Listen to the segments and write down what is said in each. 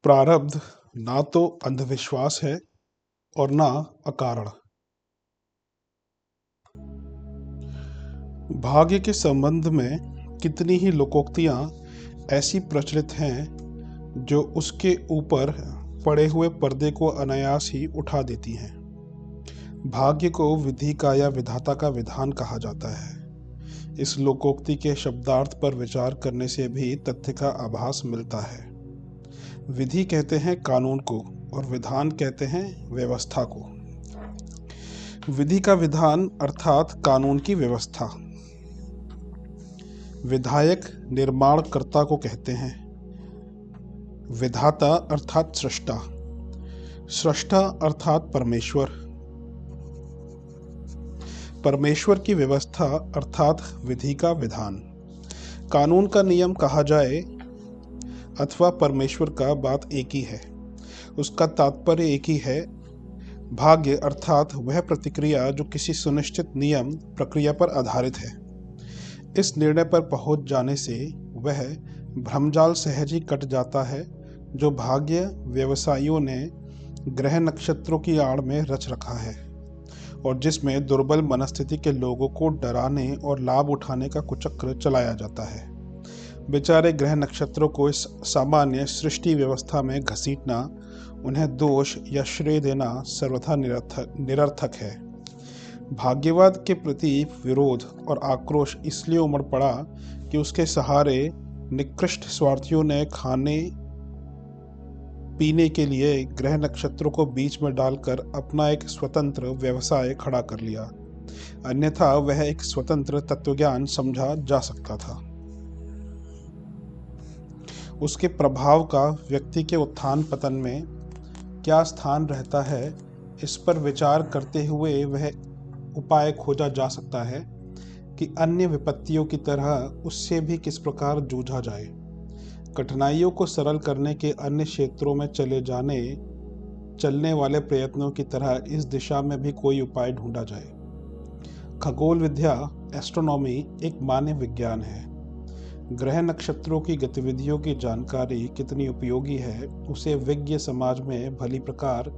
प्रारब्ध ना तो अंधविश्वास है और ना अकारण। भाग्य के संबंध में कितनी ही लोकोक्तियां ऐसी प्रचलित हैं जो उसके ऊपर पड़े हुए पर्दे को अनायास ही उठा देती हैं। भाग्य को विधि का या विधाता का विधान कहा जाता है। इस लोकोक्ति के शब्दार्थ पर विचार करने से भी तथ्य का आभास मिलता है। विधि कहते हैं कानून को और विधान कहते हैं व्यवस्था को। विधि का विधान अर्थात कानून की व्यवस्था। विधायक निर्माणकर्ता को कहते हैं। विधाता अर्थात सृष्टा। सृष्टा अर्थात परमेश्वर। परमेश्वर की व्यवस्था अर्थात विधि का विधान। कानून का नियम कहा जाए अथवा परमेश्वर का, बात एक ही है, उसका तात्पर्य एक ही है। भाग्य अर्थात वह प्रतिक्रिया जो किसी सुनिश्चित नियम प्रक्रिया पर आधारित है। इस निर्णय पर पहुंच जाने से वह भ्रमजाल सहज ही कट जाता है जो भाग्य व्यवसायियों ने ग्रह नक्षत्रों की आड़ में रच रखा है और जिसमें दुर्बल मनस्थिति के लोगों को डराने और लाभ उठाने का कुचक्र चलाया जाता है। बेचारे ग्रह नक्षत्रों को इस सामान्य सृष्टि व्यवस्था में घसीटना, उन्हें दोष या श्रेय देना सर्वथा निरर्थक है। भाग्यवाद के प्रति विरोध और आक्रोश इसलिए उमड़ पड़ा कि उसके सहारे निकृष्ट स्वार्थियों ने खाने पीने के लिए ग्रह नक्षत्रों को बीच में डालकर अपना एक स्वतंत्र व्यवसाय खड़ा कर लिया। अन्यथा वह एक स्वतंत्र तत्वज्ञान समझा जा सकता था। उसके प्रभाव का व्यक्ति के उत्थान पतन में क्या स्थान रहता है, इस पर विचार करते हुए वह उपाय खोजा जा सकता है कि अन्य विपत्तियों की तरह उससे भी किस प्रकार जूझा जाए। कठिनाइयों को सरल करने के अन्य क्षेत्रों में चलने वाले प्रयत्नों की तरह इस दिशा में भी कोई उपाय ढूंढा जाए। खगोल विद्या, एस्ट्रोनॉमी एक मान्य विज्ञान है। ग्रह नक्षत्रों की गतिविधियों की जानकारी कितनी उपयोगी है, उसे विज्ञ समाज में भली प्रकार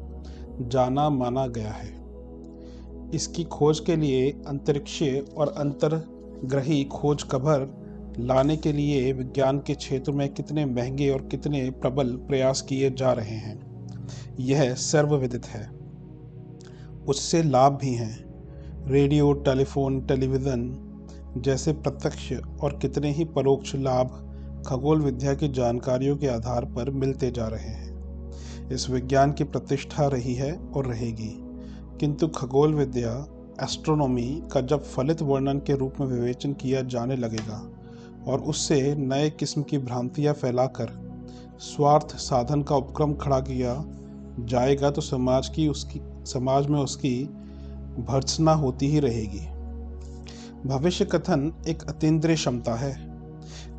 जाना माना गया है। इसकी खोज के लिए अंतरिक्षीय और अंतर्ग्रही खोज खबर लाने के लिए विज्ञान के क्षेत्र में कितने महंगे और कितने प्रबल प्रयास किए जा रहे हैं, यह सर्वविदित है। उससे लाभ भी हैं। रेडियो, टेलीफोन, टेलीविज़न जैसे प्रत्यक्ष और कितने ही परोक्ष लाभ खगोल विद्या की जानकारियों के आधार पर मिलते जा रहे हैं। इस विज्ञान की प्रतिष्ठा रही है और रहेगी, किंतु खगोल विद्या, एस्ट्रोनॉमी का जब फलित वर्णन के रूप में विवेचन किया जाने लगेगा और उससे नए किस्म की भ्रांतियां फैलाकर स्वार्थ साधन का उपक्रम खड़ा किया जाएगा तो समाज में उसकी भर्त्सना होती ही रहेगी। भविष्य कथन एक अतीन्द्रिय क्षमता है।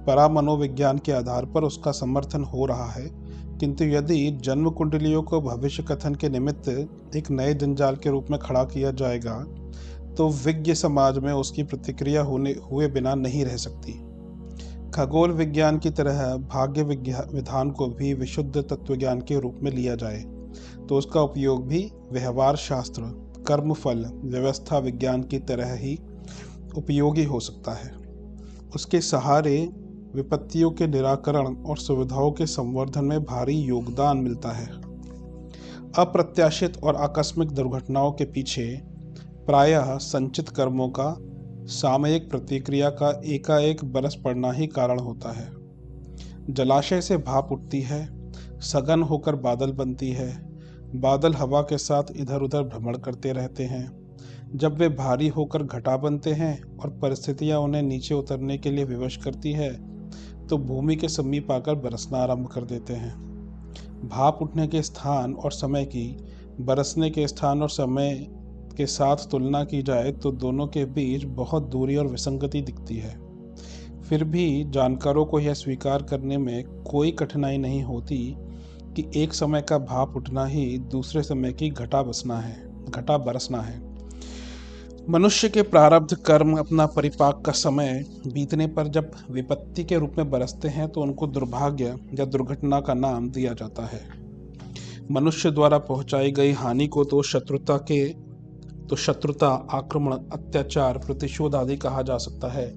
परामनोविज्ञान के आधार पर उसका समर्थन हो रहा है, किंतु यदि जन्म कुंडलियों को भविष्य कथन के निमित्त एक नए जंजाल के रूप में खड़ा किया जाएगा तो विज्ञ समाज में उसकी प्रतिक्रिया हुए बिना नहीं रह सकती। खगोल विज्ञान की तरह भाग्य विधान को भी विशुद्ध तत्वज्ञान के रूप में लिया जाए तो उसका उपयोग भी व्यवहार शास्त्र, कर्मफल, व्यवस्था विज्ञान की तरह ही उपयोगी हो सकता है। उसके सहारे विपत्तियों के निराकरण और सुविधाओं के संवर्धन में भारी योगदान मिलता है। अप्रत्याशित और आकस्मिक दुर्घटनाओं के पीछे प्रायः संचित कर्मों का सामयिक प्रतिक्रिया का एकाएक बरस पड़ना ही कारण होता है। जलाशय से भाप उठती है, सघन होकर बादल बनती है, बादल हवा के साथ इधर उधर भ्रमण करते रहते हैं। जब वे भारी होकर घटा बनते हैं और परिस्थितियां उन्हें नीचे उतरने के लिए विवश करती है तो भूमि के समीप आकर बरसना आरंभ कर देते हैं। भाप उठने के स्थान और समय की बरसने के स्थान और समय के साथ तुलना की जाए तो दोनों के बीच बहुत दूरी और विसंगति दिखती है। फिर भी जानकारों को यह स्वीकार करने में कोई कठिनाई नहीं होती कि एक समय का भाप उठना ही दूसरे समय की घटा बरसना है। मनुष्य के प्रारब्ध कर्म अपना परिपाक का समय बीतने पर जब विपत्ति के रूप में बरसते हैं तो उनको दुर्भाग्य या दुर्घटना का नाम दिया जाता है। मनुष्य द्वारा पहुंचाई गई हानि को तो शत्रुता, आक्रमण, अत्याचार, प्रतिशोध आदि कहा जा सकता है।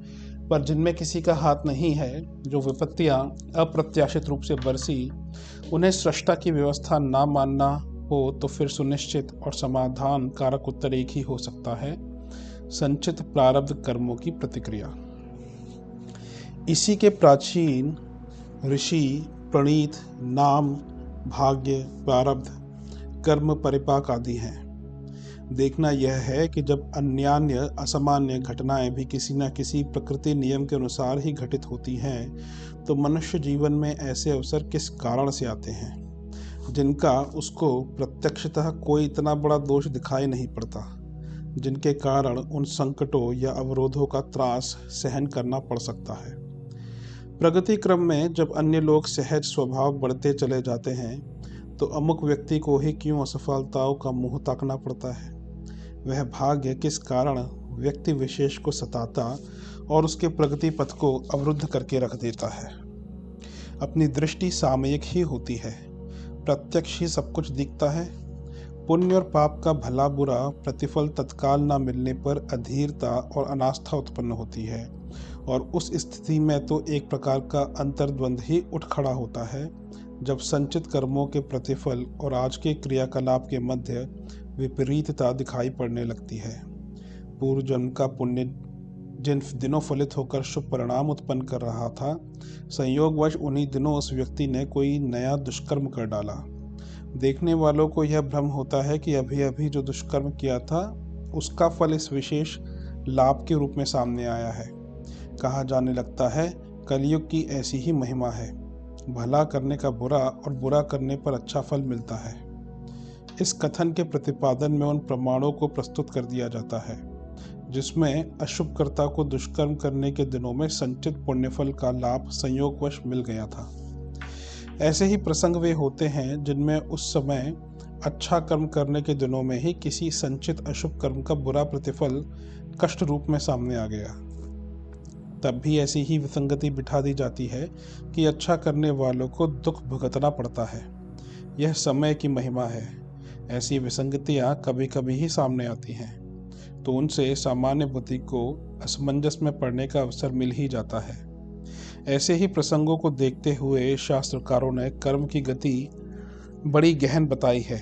पर जिनमें किसी का हाथ नहीं है, जो विपत्तियां अप्रत्याशित रूप से बरसी, उन्हें सृष्टा की व्यवस्था ना मानना हो तो फिर सुनिश्चित और समाधान कारक उत्तर एक ही हो सकता है: संचित प्रारब्ध कर्मों की प्रतिक्रिया। इसी के प्राचीन ऋषि प्रणीत नाम भाग्य, प्रारब्ध, कर्म, परिपाक आदि हैं। देखना यह है कि जब अन्यान्य असामान्य घटनाएं भी किसी न किसी प्रकृति नियम के अनुसार ही घटित होती हैं, तो मनुष्य जीवन में ऐसे अवसर किस कारण से आते हैं जिनका उसको प्रत्यक्षतः कोई इतना बड़ा दोष दिखाई नहीं पड़ता, जिनके कारण उन संकटों या अवरोधों का त्रास सहन करना पड़ सकता है। प्रगति क्रम में जब अन्य लोग सहज स्वभाव बढ़ते चले जाते हैं, तो अमुक व्यक्ति को ही क्यों असफलताओं का मुंह ताकना पड़ता है? वह भाग्य किस कारण व्यक्ति विशेष को सताता और उसके प्रगति पथ को अवरुद्ध करके रख देता है? अपनी दृष्टि सामयिक ही होती है, प्रत्यक्ष ही सब कुछ दिखता है। पुण्य और पाप का भला बुरा प्रतिफल तत्काल न मिलने पर अधीरता और अनास्था उत्पन्न होती है, और उस स्थिति में तो एक प्रकार का अंतर्द्वंद ही उठ खड़ा होता है, जब संचित कर्मों के प्रतिफल और आज के क्रियाकलाप के मध्य विपरीतता दिखाई पड़ने लगती है। पूर्व जन्म का पुण्य जिन दिनों फलित होकर शुभ परिणाम उत्पन्न कर रहा था, संयोगवश उन्हीं दिनों उस व्यक्ति ने कोई नया दुष्कर्म कर डाला। देखने वालों को यह भ्रम होता है कि अभी अभी जो दुष्कर्म किया था उसका फल इस विशेष लाभ के रूप में सामने आया है। कहा जाने लगता है, कलयुग की ऐसी ही महिमा है, भला करने का बुरा और बुरा करने पर अच्छा फल मिलता है। इस कथन के प्रतिपादन में उन प्रमाणों को प्रस्तुत कर दिया जाता है जिसमें अशुभकर्ता को दुष्कर्म करने के दिनों में संचित पुण्यफल का लाभ संयोगवश मिल गया था। ऐसे ही प्रसंग वे होते हैं जिनमें उस समय अच्छा कर्म करने के दिनों में ही किसी संचित अशुभ कर्म का बुरा प्रतिफल कष्ट रूप में सामने आ गया। तब भी ऐसी ही विसंगति बिठा दी जाती है कि अच्छा करने वालों को दुख भुगतना पड़ता है। यह समय की महिमा है। ऐसी विसंगतियां कभी कभी ही सामने आती हैं, तो उनसे सामान्य बुद्धि को असमंजस में पड़ने का अवसर मिल ही जाता है। ऐसे ही प्रसंगों को देखते हुए शास्त्रकारों ने कर्म की गति बड़ी गहन बताई है,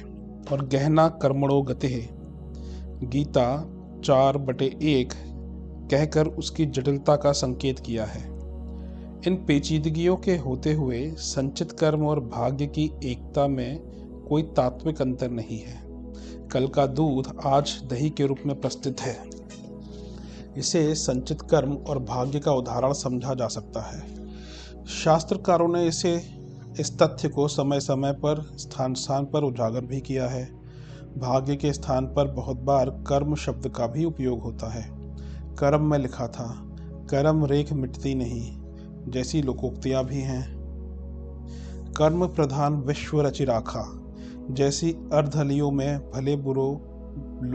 और गहना कर्मणो गतिः गीता 4/1 कहकर उसकी जटिलता का संकेत किया है। इन पेचीदगियों के होते हुए संचित कर्म और भाग्य की एकता में कोई तात्विक अंतर नहीं है। कल का दूध आज दही के रूप में प्रस्तुत है। इसे संचित कर्म और भाग्य का उदाहरण समझा जा सकता है। शास्त्रकारों ने इस तथ्य को समय समय पर स्थान स्थान पर उजागर भी किया है। भाग्य के स्थान पर बहुत बार कर्म शब्द का भी उपयोग होता है। कर्म में लिखा था, कर्म रेख मिटती नहीं, जैसी लोकोक्तियां भी हैं। कर्म प्रधान विश्व रचि राखा, जैसी अर्धलियों में भले बुरों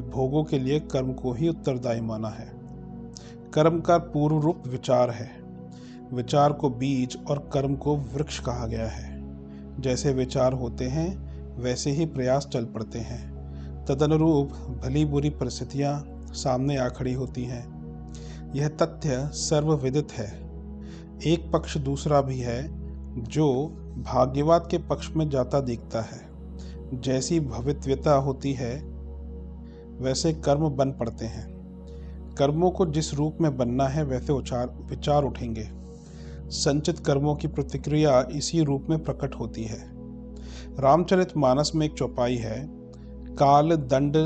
भोगों के लिए कर्म को ही उत्तरदायी माना है। कर्म का पूर्व रूप विचार है। विचार को बीज और कर्म को वृक्ष कहा गया है। जैसे विचार होते हैं वैसे ही प्रयास चल पड़ते हैं। तदनुरूप भली बुरी परिस्थितियां सामने आ खड़ी होती हैं। यह तथ्य सर्वविदित है। एक पक्ष दूसरा भी है जो भाग्यवाद के पक्ष में जाता दिखता है। जैसी भवितव्यता होती है वैसे कर्म बन पड़ते हैं। कर्मों को जिस रूप में बनना है वैसे विचार उठेंगे। संचित कर्मों की प्रतिक्रिया इसी रूप में प्रकट होती है। रामचरितमानस में एक चौपाई है, काल दंड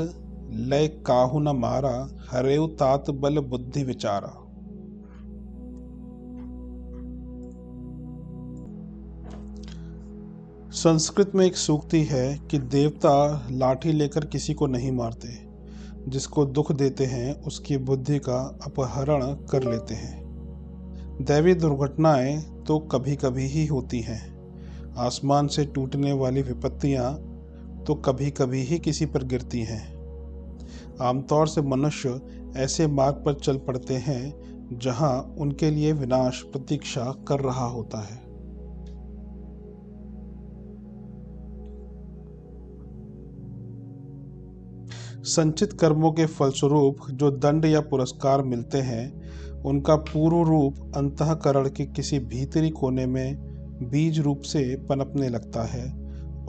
लय काहू न मारा, हरेउ तात बल बुद्धि विचारा। संस्कृत में एक सूक्ति है कि देवता लाठी लेकर किसी को नहीं मारते, जिसको दुख देते हैं उसकी बुद्धि का अपहरण कर लेते हैं। दैवी दुर्घटनाएं तो कभी कभी ही होती हैं। आसमान से टूटने वाली विपत्तियां तो कभी कभी ही किसी पर गिरती हैं। आमतौर से मनुष्य ऐसे मार्ग पर चल पड़ते हैं जहां उनके लिए विनाश प्रतीक्षा कर रहा होता है। संचित कर्मों के फलस्वरूप जो दंड या पुरस्कार मिलते हैं, उनका पूर्व रूप अंतःकरण के किसी भीतरी कोने में बीज रूप से पनपने लगता है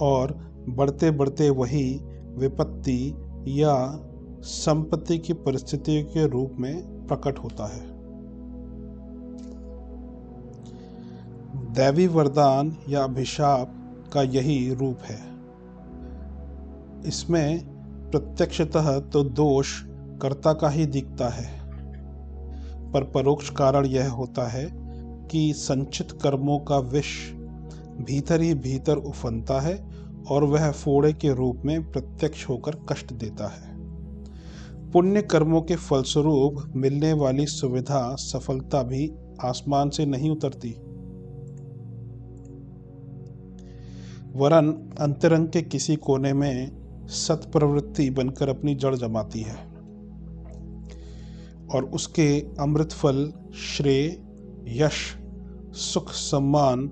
और बढ़ते बढ़ते वही विपत्ति या संपत्ति की परिस्थितियों के रूप में प्रकट होता है। दैवी वरदान या अभिशाप का यही रूप है। इसमें प्रत्यक्षतः तो दोष कर्ता का ही दिखता है, पर परोक्ष कारण यह होता है कि संचित कर्मों का विष भीतर ही भीतर उफनता है और वह फोड़े के रूप में प्रत्यक्ष होकर कष्ट देता है। पुण्य कर्मों के फलस्वरूप मिलने वाली सुविधा सफलता भी आसमान से नहीं उतरती, वरन अंतरंग के किसी कोने में सत्प्रवृत्ति बनकर अपनी जड़ जमाती है और उसके अमृत फल श्रेय, यश, सुख, सम्मान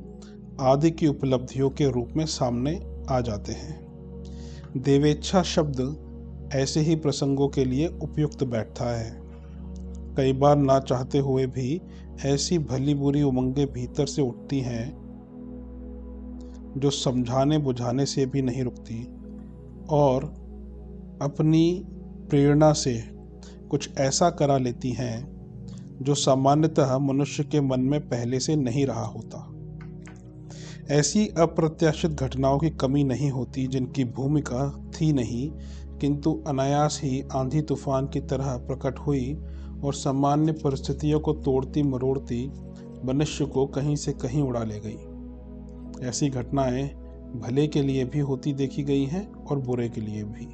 आदि की उपलब्धियों के रूप में सामने आ जाते हैं। देवेच्छा शब्द ऐसे ही प्रसंगों के लिए उपयुक्त बैठता है। कई बार ना चाहते हुए भी ऐसी भली बुरी उमंगें भीतर से उठती हैं जो समझाने बुझाने से भी नहीं रुकती और अपनी प्रेरणा से कुछ ऐसा करा लेती हैं जो सामान्यतः मनुष्य के मन में पहले से नहीं रहा होता। ऐसी अप्रत्याशित घटनाओं की कमी नहीं होती जिनकी भूमिका थी नहीं, किंतु अनायास ही आंधी तूफान की तरह प्रकट हुई और सामान्य परिस्थितियों को तोड़ती मरोड़ती मनुष्य को कहीं से कहीं उड़ा ले गई। ऐसी घटनाएं भले के लिए भी होती देखी गई हैं और बुरे के लिए भी।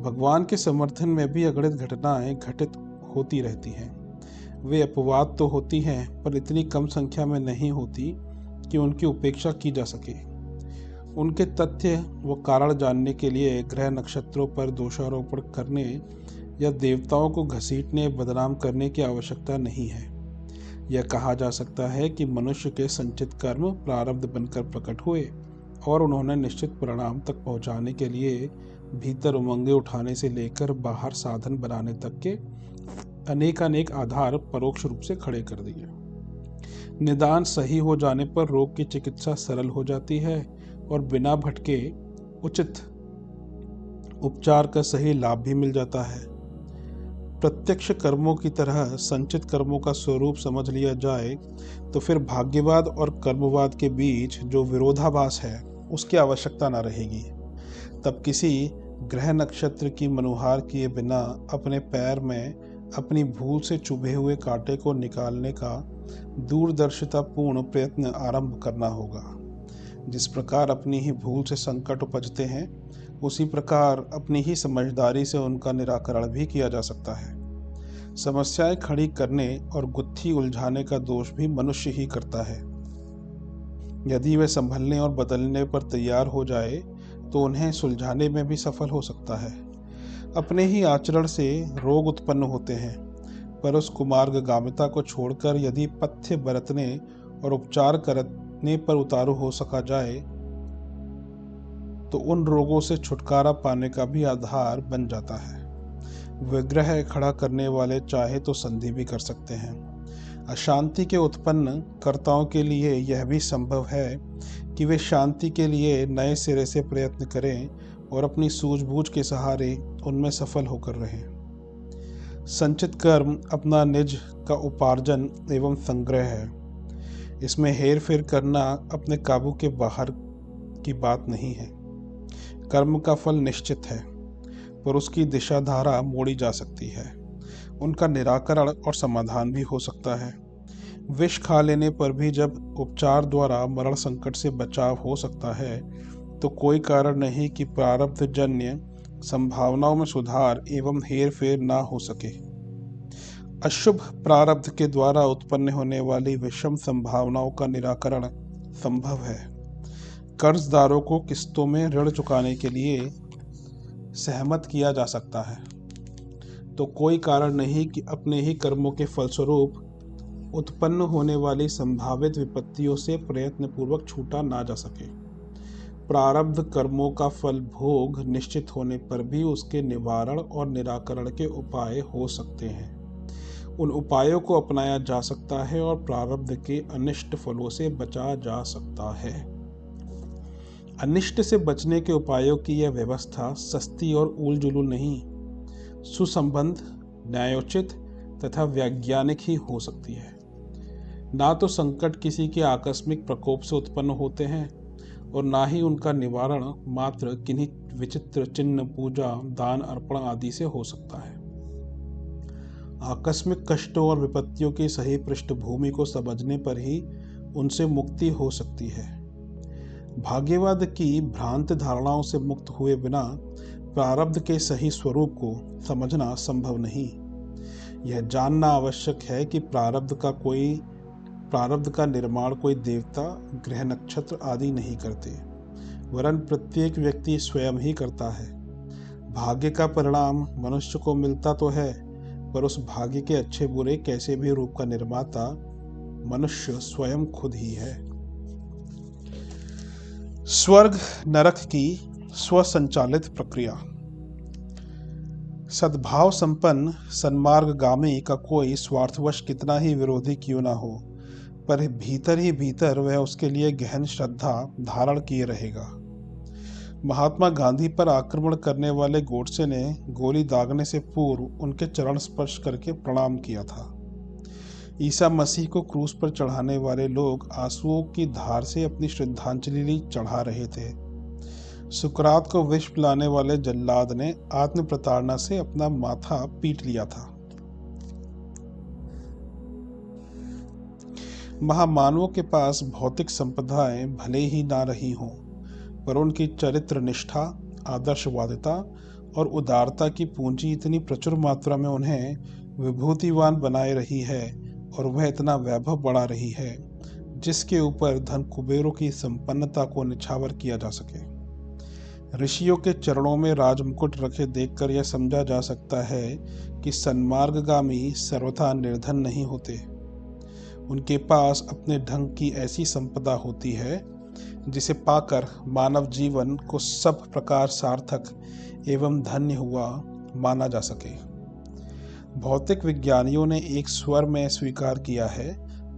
भगवान के समर्थन में भी अगणित घटनाएं घटित होती रहती हैं। वे अपवाद तो होती हैं, पर इतनी कम संख्या में नहीं होती कि उनकी उपेक्षा की जा सके। उनके तथ्य व कारण जानने के लिए ग्रह नक्षत्रों पर दोषारोपण करने या देवताओं को घसीटने बदनाम करने की आवश्यकता नहीं है। यह कहा जा सकता है कि मनुष्य के संचित कर्म प्रारब्ध बनकर प्रकट हुए और उन्होंने निश्चित परिणाम तक पहुंचाने के लिए भीतर उमंगे उठाने से लेकर बाहर साधन बनाने तक के अनेकानेक आधार परोक्ष रूप से खड़े कर दिए। निदान सही हो जाने पर रोग की चिकित्सा सरल हो जाती है और बिना भटके उचित उपचार का सही लाभ भी मिल जाता है। प्रत्यक्ष कर्मों की तरह संचित कर्मों का स्वरूप समझ लिया जाए तो फिर भाग्यवाद और कर्मवाद के बीच जो विरोधाभास है उसकी आवश्यकता न रहेगी। तब किसी ग्रह नक्षत्र की मनुहार किए बिना अपने पैर में अपनी भूल से चुभे हुए कांटे को निकालने का दूरदर्शितापूर्ण प्रयत्न आरंभ करना होगा। जिस प्रकार अपनी ही भूल से संकट उपजते हैं, उसी प्रकार अपनी ही समझदारी से उनका निराकरण भी किया जा सकता है। समस्याएं खड़ी करने और गुत्थी उलझाने का दोष भी मनुष्य ही करता है। यदि वह संभलने और बदलने पर तैयार हो जाए तो उन्हें सुलझाने में भी सफल हो सकता है। अपने ही आचरण से रोग उत्पन्न होते हैं, पर उस कुमार्गगामिता को छोड़कर यदि पथ्य बरतने और उपचार करने पर उतारू हो सका जाए तो उन रोगों से छुटकारा पाने का भी आधार बन जाता है। विग्रह खड़ा करने वाले चाहे तो संधि भी कर सकते हैं। अशांति के उत्पन्न कर्ताओं के लिए यह भी संभव है कि वे शांति के लिए नए सिरे से प्रयत्न करें और अपनी सूझबूझ के सहारे उनमें सफल होकर रहें। संचित कर्म अपना निज का उपार्जन एवं संग्रह है। इसमें हेर फेर करना अपने काबू के बाहर की बात नहीं है। कर्म का फल निश्चित है, पर उसकी दिशा धारा मोड़ी जा सकती है। उनका निराकरण और समाधान भी हो सकता है। विष खा लेने पर भी जब उपचार द्वारा मरण संकट से बचाव हो सकता है तो कोई कारण नहीं कि प्रारब्ध जन्य संभावनाओं में सुधार एवं हेर फेर ना हो सके। अशुभ प्रारब्ध के द्वारा उत्पन्न होने वाली विषम संभावनाओं का निराकरण संभव है। कर्जदारों को किस्तों में ऋण चुकाने के लिए सहमत किया जा सकता है। तो कोई कारण नहीं कि अपने ही कर्मों के फलस्वरूप उत्पन्न होने वाली संभावित विपत्तियों से प्रयत्नपूर्वक छूटा ना जा सके। प्रारब्ध कर्मों का फल भोग निश्चित होने पर भी उसके निवारण और निराकरण के उपाय हो सकते हैं। उन उपायों को अपनाया जा सकता है और प्रारब्ध के अनिष्ट फलों से बचा जा सकता है। अनिष्ट से बचने के उपायों की यह व्यवस्था सस्ती और ऊल जुलूल नहीं, सुसंबद्ध, न्यायोचित तथा वैज्ञानिक ही हो सकती है। ना तो संकट किसी के आकस्मिक प्रकोप से उत्पन्न होते हैं और ना ही उनका निवारण मात्र किन्हीं विचित्र चिन्ह, पूजा, दान, अर्पण आदि से हो सकता है। आकस्मिक कष्टों और विपत्तियों की सही पृष्ठभूमि को समझने पर ही उनसे मुक्ति हो सकती है। भाग्यवाद की भ्रांत धारणाओं से मुक्त हुए बिना प्रारब्ध के सही स्वरूप को समझना संभव नहीं। यह जानना आवश्यक है कि प्रारब्ध का निर्माण कोई देवता, ग्रह, नक्षत्र आदि नहीं करते, वरन प्रत्येक व्यक्ति स्वयं ही करता है। भाग्य का परिणाम मनुष्य को मिलता तो है, पर उस भाग्य के अच्छे बुरे कैसे भी रूप का निर्माता मनुष्य स्वयं खुद ही है। स्वर्ग नरक की स्वसंचालित प्रक्रिया। सद्भाव संपन्न सन्मार्गगामी का कोई स्वार्थवश कितना ही विरोधी क्यों ना हो, पर भीतर ही भीतर वह उसके लिए गहन श्रद्धा धारण किए रहेगा। महात्मा गांधी पर आक्रमण करने वाले गोडसे ने गोली दागने से पूर्व उनके चरण स्पर्श करके प्रणाम किया था। ईसा मसीह को क्रूस पर चढ़ाने वाले लोग आंसुओं की धार से अपनी श्रद्धांजलि चढ़ा रहे थे। सुकरात को विष पिलाने वाले जल्लाद ने आत्म प्रताड़ना से अपना माथा पीट लिया था। महामानवों के पास भौतिक संपदाएं भले ही ना रही हों, पर उनकी चरित्र निष्ठा, आदर्शवादिता और उदारता की पूंजी इतनी प्रचुर मात्रा में उन्हें विभूतिवान बनाए रही है और वह इतना वैभव बढ़ा रही है जिसके ऊपर धन कुबेरों की संपन्नता को निछावर किया जा सके। ऋषियों के चरणों में राजमुकुट रखे देखकर यह समझा जा सकता है कि सन्मार्गगामी सर्वथा निर्धन नहीं होते। उनके पास अपने ढंग की ऐसी संपदा होती है जिसे पाकर मानव जीवन को सब प्रकार सार्थक एवं धन्य हुआ माना जा सके। भौतिक विज्ञानियों ने एक स्वर में स्वीकार किया है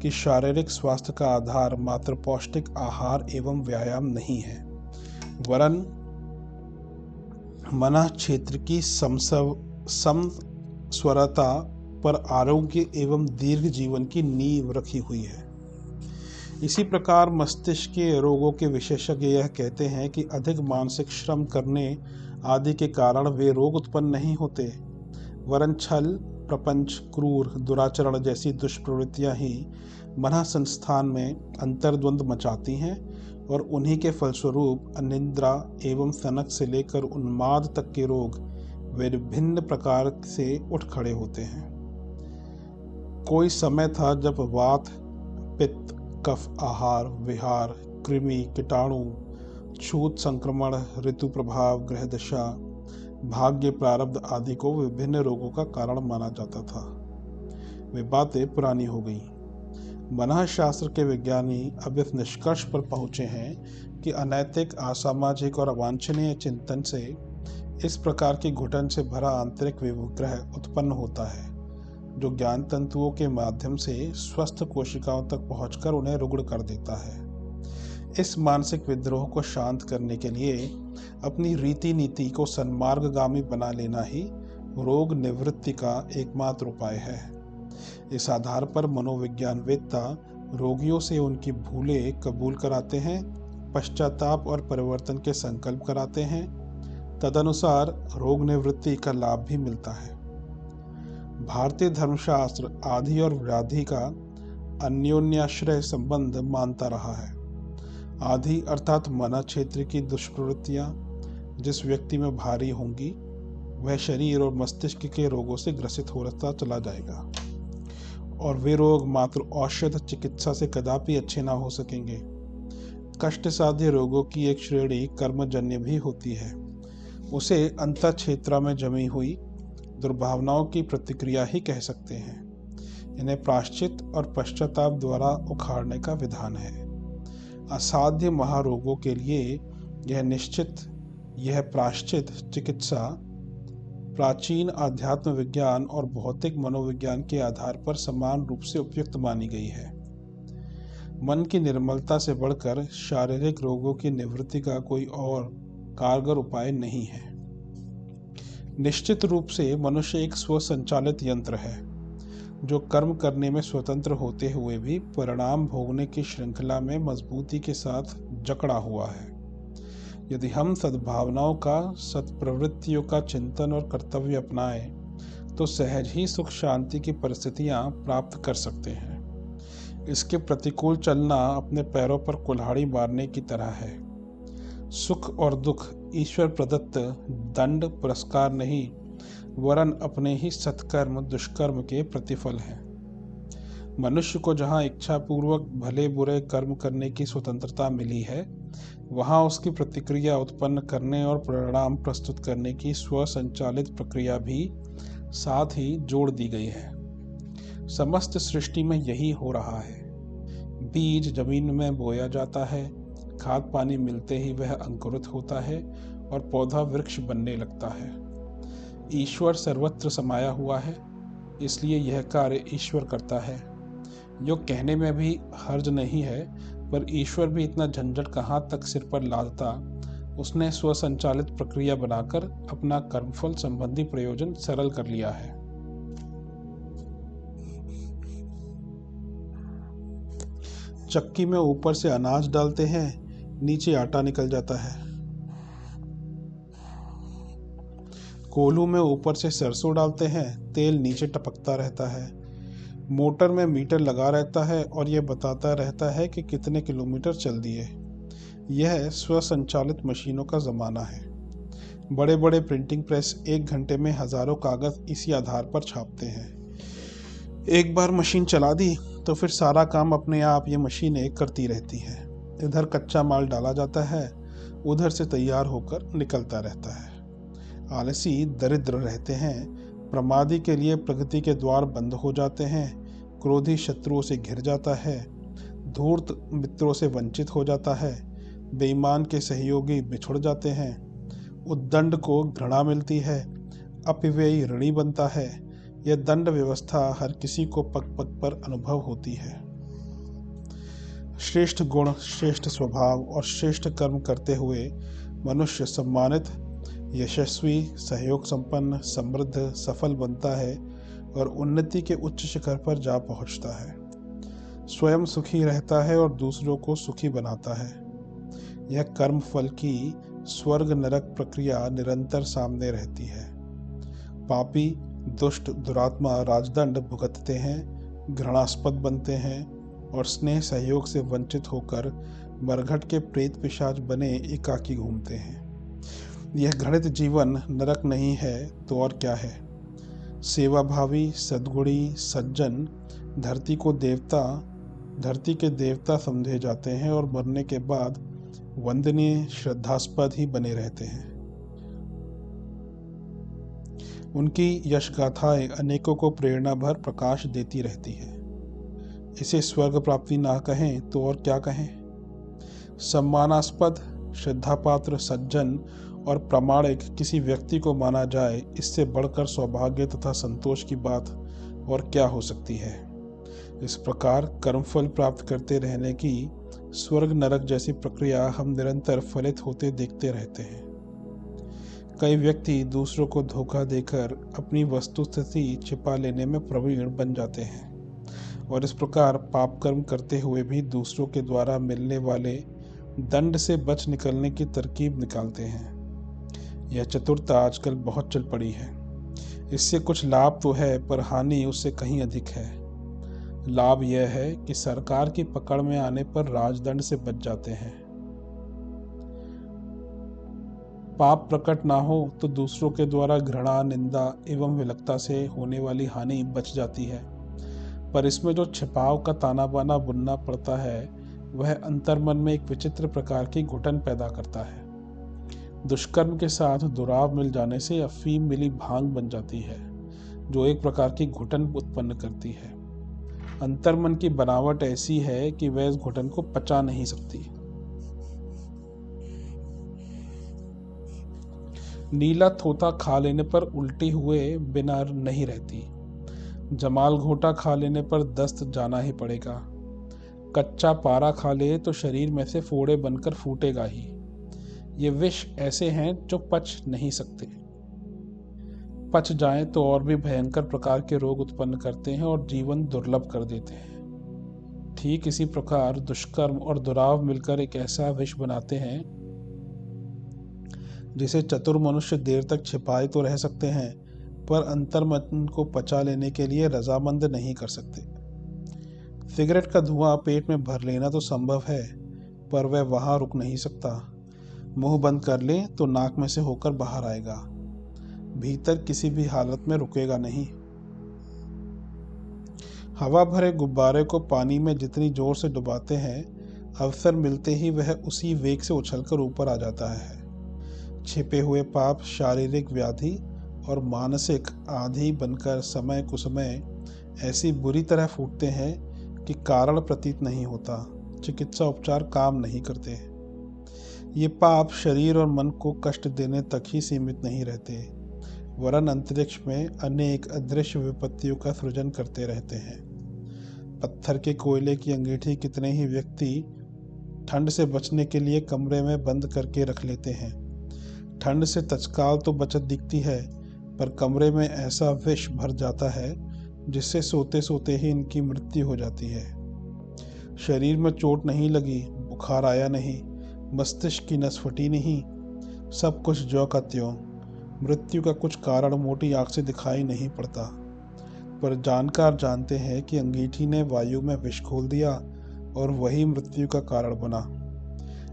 कि शारीरिक स्वास्थ्य का आधार मात्र पौष्टिक आहार एवं व्यायाम नहीं है, वरन मन क्षेत्र की समस्वरता पर आरोग्य एवं दीर्घ जीवन की नींव रखी हुई है। इसी प्रकार मस्तिष्क के रोगों के विशेषज्ञ यह कहते हैं कि अधिक मानसिक श्रम करने आदि के कारण वे रोग उत्पन्न नहीं होते, वरन छल, प्रपंच, क्रूर, दुराचरण जैसी दुष्प्रवृत्तियां ही मन संस्थान में अंतर्द्वंद मचाती हैं और उन्हीं के फलस्वरूप अनिद्रा एवं सनक से लेकर उन्माद तक के रोग विभिन्न प्रकार से उठ खड़े होते हैं। कोई समय था जब वात, पित्त, कफ, आहार, विहार, कृमि, कीटाणु, छूत संक्रमण, ऋतु प्रभाव, ग्रह दशा, भाग्य, प्रारब्ध आदि को विभिन्न रोगों का कारण माना जाता था। वे बातें पुरानी हो गई। मनःशास्त्र के विज्ञानी अब इस निष्कर्ष पर पहुंचे हैं कि अनैतिक, असामाजिक और अवांछनीय चिंतन से इस प्रकार की घुटन से भरा आंतरिक विग्रह उत्पन्न होता है, जो ज्ञान तंतुओं के माध्यम से स्वस्थ कोशिकाओं तक पहुंचकर उन्हें रुग्ण कर देता है। इस मानसिक विद्रोह को शांत करने के लिए अपनी रीति नीति को सन्मार्गगामी बना लेना ही रोग निवृत्ति का एकमात्र उपाय है। इस आधार पर मनोविज्ञानवेत्ता रोगियों से उनकी भूलें कबूल कराते हैं, पश्चाताप और परिवर्तन के संकल्प कराते हैं। तदनुसार रोग निवृत्ति का लाभ भी मिलता है। भारतीय धर्मशास्त्र आदि और व्याधि का अन्योन्याश्रय संबंध मानता रहा है। आदि अर्थात मन क्षेत्र की दुष्प्रवृत्तियां जिस व्यक्ति में भारी होंगी, वह शरीर और मस्तिष्क के रोगों से ग्रसित होता चला जाएगा और वे रोग मात्र औषध चिकित्सा से कदापि अच्छे ना हो सकेंगे। कष्ट साध्य रोगों की एक श्रेणी कर्मजन्य भी होती है। उसे अंतःक्षेत्र में जमी हुई दुर्भावनाओं की प्रतिक्रिया ही कह सकते हैं। इन्हें प्रायश्चित और पश्चाताप द्वारा उखाड़ने का विधान है। असाध्य महारोगों के लिए यह प्रायश्चित चिकित्सा प्राचीन आध्यात्म विज्ञान और भौतिक मनोविज्ञान के आधार पर समान रूप से उपयुक्त मानी गई है। मन की निर्मलता से बढ़कर शारीरिक रोगों की निवृत्ति का कोई और कारगर उपाय नहीं है। निश्चित रूप से मनुष्य एक स्वसंचालित यंत्र है, जो कर्म करने में स्वतंत्र होते हुए भी परिणाम भोगने की श्रृंखला में मजबूती के साथ जकड़ा हुआ है। यदि हम सद्भावनाओं का, सत्प्रवृत्तियों का चिंतन और कर्तव्य अपनाएं, तो सहज ही सुख शांति की परिस्थितियां प्राप्त कर सकते हैं। इसके प्रतिकूल चलना अपने पैरों पर कुल्हाड़ी मारने की तरह है। सुख और दुख ईश्वर प्रदत्त दंड पुरस्कार नहीं, वरन अपने ही सत्कर्म दुष्कर्म के प्रतिफल हैं। मनुष्य को जहाँ इच्छापूर्वक भले बुरे कर्म करने की स्वतंत्रता मिली है, वहाँ उसकी प्रतिक्रिया उत्पन्न करने और परिणाम प्रस्तुत करने की स्वसंचालित प्रक्रिया भी साथ ही जोड़ दी गई है। समस्त सृष्टि में यही हो रहा है। बीज जमीन में बोया जाता है, खाद पानी मिलते ही वह अंकुरित होता है और पौधा वृक्ष बनने लगता है। ईश्वर सर्वत्र समाया हुआ है, इसलिए यह कार्य ईश्वर करता है। जो कहने में भी हर्ज नहीं है, पर ईश्वर भी इतना झंझट कहाँ तक सिर पर लादता। उसने स्वसंचालित प्रक्रिया बनाकर अपना कर्मफल संबंधी प्रयोजन सरल कर लिया है। चक्की में ऊपर से अनाज डालते हैं, नीचे आटा निकल जाता है। कोल्हू में ऊपर से सरसों डालते हैं, तेल नीचे टपकता रहता है। मोटर में मीटर लगा रहता है और यह बताता रहता है कि कितने किलोमीटर चल दिए। यह स्वसंचालित मशीनों का ज़माना है। बड़े बड़े प्रिंटिंग प्रेस 1 घंटे में हज़ारों कागज़ इसी आधार पर छापते हैं। एक बार मशीन चला दी तो फिर सारा काम अपने आप ये मशीनें करती रहती हैं। इधर कच्चा माल डाला जाता है, उधर से तैयार होकर निकलता रहता है। आलसी दरिद्र रहते हैं, प्रमादी के लिए प्रगति के द्वार बंद हो जाते हैं, क्रोधी शत्रुओं से घिर जाता है, धूर्त मित्रों से वंचित हो जाता है, बेईमान के सहयोगी बिछुड़ जाते हैं, उद्दंड को घृणा मिलती है, अपव्ययी ऋणी बनता है। यह दंड व्यवस्था हर किसी को पग पग पर अनुभव होती है। श्रेष्ठ गुण, श्रेष्ठ स्वभाव और श्रेष्ठ कर्म करते हुए मनुष्य सम्मानित, यशस्वी, सहयोग संपन्न, समृद्ध, सफल बनता है और उन्नति के उच्च शिखर पर जा पहुंचता है। स्वयं सुखी रहता है और दूसरों को सुखी बनाता है। यह कर्म फल की स्वर्ग नरक प्रक्रिया निरंतर सामने रहती है। पापी, दुष्ट, दुरात्मा राजदंड भुगतते हैं, घृणास्पद बनते हैं और स्नेह सहयोग से वंचित होकर मरघट के प्रेत पिशाच बने एकाकी घूमते हैं। यह घृणित जीवन नरक नहीं है तो और क्या है। सेवाभावी, सद्गुणी, सज्जन धरती के देवता समझे जाते हैं और मरने के बाद वंदनीय, श्रद्धास्पद ही बने रहते हैं। उनकी यश गाथाएं अनेकों को प्रेरणा भर प्रकाश देती रहती है। इसे स्वर्ग प्राप्ति ना कहें तो और क्या कहें। सम्मानास्पद, श्रद्धापात्र, सज्जन और प्रामाणिक किसी व्यक्ति को माना जाए, इससे बढ़कर सौभाग्य तथा संतोष की बात और क्या हो सकती है। इस प्रकार कर्मफल प्राप्त करते रहने की स्वर्ग नरक जैसी प्रक्रिया हम निरंतर फलित होते देखते रहते हैं। कई व्यक्ति दूसरों को धोखा देकर अपनी वस्तुस्थिति छिपा लेने में प्रवीण बन जाते हैं और इस प्रकार पाप कर्म करते हुए भी दूसरों के द्वारा मिलने वाले दंड से बच निकलने की तरकीब निकालते हैं। यह चतुरता आजकल बहुत चल पड़ी है। इससे कुछ लाभ तो है, पर हानि उससे कहीं अधिक है। लाभ यह है कि सरकार की पकड़ में आने पर राजदंड से बच जाते हैं। पाप प्रकट ना हो तो दूसरों के द्वारा घृणा, निंदा एवं विलकता से होने वाली हानि बच जाती है, पर इसमें जो छिपाव का ताना बाना बुनना पड़ता है, वह अंतर्मन में एक विचित्र प्रकार की घुटन पैदा करता है। दुष्कर्म के साथ दुराव मिल जाने से अफीम मिली भांग बन जाती है। जो एक प्रकार की घुटन उत्पन्न करती है। अंतर्मन की बनावट ऐसी है कि वह इस घुटन को पचा नहीं सकती। नीला थोथा खा लेने पर उल्टी हुए बिना नहीं रहती। जमाल घोटा खा लेने पर दस्त जाना ही पड़ेगा। कच्चा पारा खा ले तो शरीर में से फोड़े बनकर फूटेगा ही। ये विष ऐसे हैं जो पच नहीं सकते। पच जाएं तो और भी भयंकर प्रकार के रोग उत्पन्न करते हैं और जीवन दुर्लभ कर देते हैं। ठीक इसी प्रकार दुष्कर्म और दुराव मिलकर एक ऐसा विष बनाते हैं जिसे चतुर मनुष्य देर तक छिपाए तो रह सकते हैं, पर अंतर्मन को पचा लेने के लिए रजामंद नहीं कर सकते। सिगरेट का धुआं पेट में भर लेना तो संभव है, पर वह वहां रुक नहीं सकता। मुंह बंद कर ले तो नाक में से होकर बाहर आएगा, भीतर किसी भी हालत में रुकेगा नहीं। हवा भरे गुब्बारे को पानी में जितनी जोर से डुबाते हैं, अवसर मिलते ही वह उसी वेग से उछलकर ऊपर आ जाता है। छिपे हुए पाप शारीरिक व्याधि और मानसिक आधि बनकर समय कुसमय ऐसी बुरी तरह फूटते हैं कि कारण प्रतीत नहीं होता, चिकित्सा उपचार काम नहीं करते। ये पाप शरीर और मन को कष्ट देने तक ही सीमित नहीं रहते, वरन अंतरिक्ष में अनेक अदृश्य विपत्तियों का सृजन करते रहते हैं। पत्थर के कोयले की अंगीठी कितने ही व्यक्ति ठंड से बचने के लिए कमरे में बंद करके रख लेते हैं। ठंड से तत्काल तो बचत दिखती है, पर कमरे में ऐसा विष भर जाता है जिससे सोते सोते ही इनकी मृत्यु हो जाती है। शरीर में चोट नहीं लगी, बुखार आया नहीं, मस्तिष्क की नस फटी नहीं, सब कुछ ज्यों का त्यों। मृत्यु का कुछ कारण मोटी आंख से दिखाई नहीं पड़ता, पर जानकार जानते हैं कि अंगीठी ने वायु में विष घोल दिया और वही मृत्यु का कारण बना।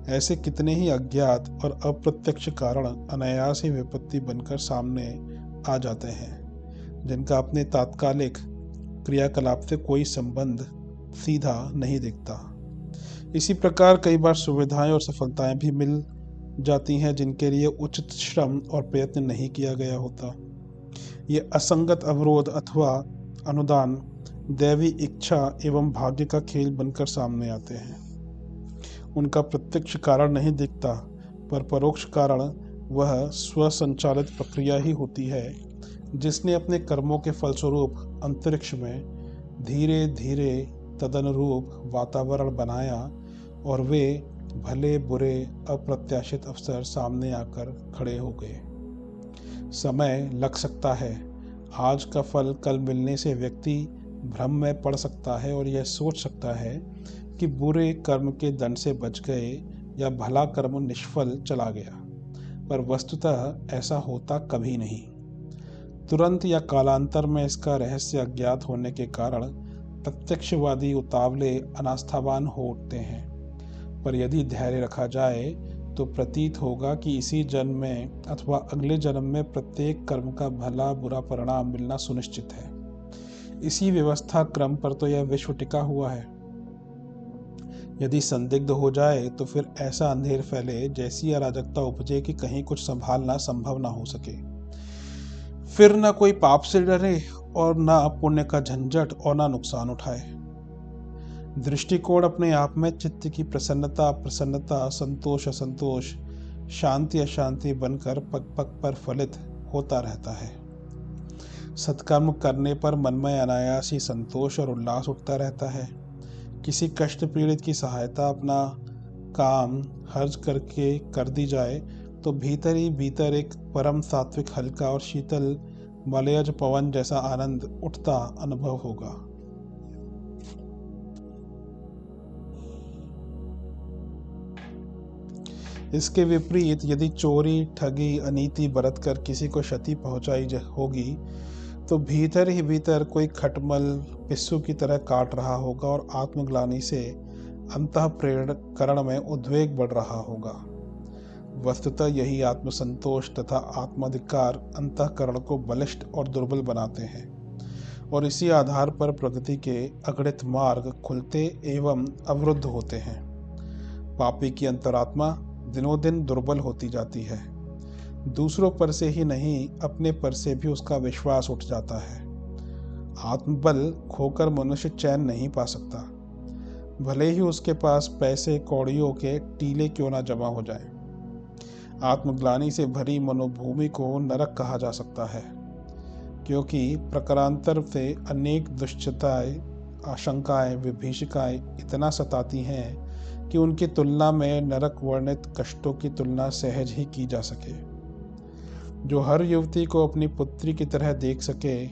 ऐसे कितने ही अज्ञात और अप्रत्यक्ष कारण अनायास ही विपत्ति बनकर सामने आ जाते हैं, जिनका अपने तात्कालिक क्रियाकलाप से कोई संबंध सीधा नहीं दिखता। इसी प्रकार कई बार सुविधाएं और सफलताएं भी मिल जाती हैं जिनके लिए उचित श्रम और प्रयत्न नहीं किया गया होता। ये असंगत अवरोध अथवा अनुदान दैवी इच्छा एवं भाग्य का खेल बनकर सामने आते हैं। उनका प्रत्यक्ष कारण नहीं दिखता, पर परोक्ष कारण वह स्वसंचालित प्रक्रिया ही होती है जिसने अपने कर्मों के फलस्वरूप अंतरिक्ष में धीरे धीरे तदनुरूप वातावरण बनाया और वे भले बुरे अप्रत्याशित अवसर सामने आकर खड़े हो गए। समय लग सकता है, आज का फल कल मिलने से व्यक्ति भ्रम में पड़ सकता है और यह सोच सकता है कि बुरे कर्म के दंड से बच गए या भला कर्म निष्फल चला गया, पर वस्तुतः ऐसा होता कभी नहीं। तुरंत या कालांतर में इसका रहस्य अज्ञात होने के कारण प्रत्यक्षवादी उतावले अनास्थावान हो उठते हैं, पर यदि धैर्य रखा जाए तो प्रतीत होगा कि इसी जन्म में अथवा अगले जन्म में प्रत्येक कर्म का भला बुरा परिणाम मिलना सुनिश्चित है। इसी व्यवस्था क्रम पर तो यह विश्व टिका हुआ है। यदि संदिग्ध हो जाए तो फिर ऐसा अंधेर फैले, जैसी अराजकता उपजे कि कहीं कुछ संभालना संभव ना हो सके। फिर न कोई पाप से डरे और न पुण्य का झंझट और न नुकसान उठाए। दृष्टिकोण अपने आप में चित्त की प्रसन्नता अप्रसन्नता, संतोष असंतोष, शांति अशांति बनकर पग पग पर फलित होता रहता है। सत्कर्म करने पर मन में अनायास ही संतोष और उल्लास उठता रहता है। किसी कष्ट पीड़ित की सहायता अपना काम हर्ज करके कर दी जाए तो भीतर ही भीतर एक परम सात्विक हल्का और शीतल मलयज पवन जैसा आनंद उठता अनुभव होगा। इसके विपरीत यदि चोरी ठगी अनीति बरत कर किसी को क्षति पहुंचाई होगी तो भीतर ही भीतर कोई खटमल पिस्सू की तरह काट रहा होगा और आत्मग्लानि से अंतःप्रेरण में उद्वेग बढ़ रहा होगा। वस्तुतः यही आत्मसंतोष तथा आत्माधिकार अंतःकरण को बलिष्ठ और दुर्बल बनाते हैं और इसी आधार पर प्रगति के अगणित मार्ग खुलते एवं अवरुद्ध होते हैं। पापी की अंतरात्मा दिनों दिन दुर्बल होती जाती है। दूसरों पर से ही नहीं, अपने पर से भी उसका विश्वास उठ जाता है। आत्मबल खोकर मनुष्य चैन नहीं पा सकता, भले ही उसके पास पैसे कौड़ियों के टीले क्यों ना जमा हो जाए। आत्मग्लानि से भरी मनोभूमि को नरक कहा जा सकता है, क्योंकि प्रकारांतर से अनेक दुश्चिताएं, आशंकाएं, विभीषिकाएं इतना सताती हैं कि उनकी तुलना में नरक वर्णित कष्टों की तुलना सहज ही की जा सके। जो हर युवती को अपनी पुत्री की तरह देख सके,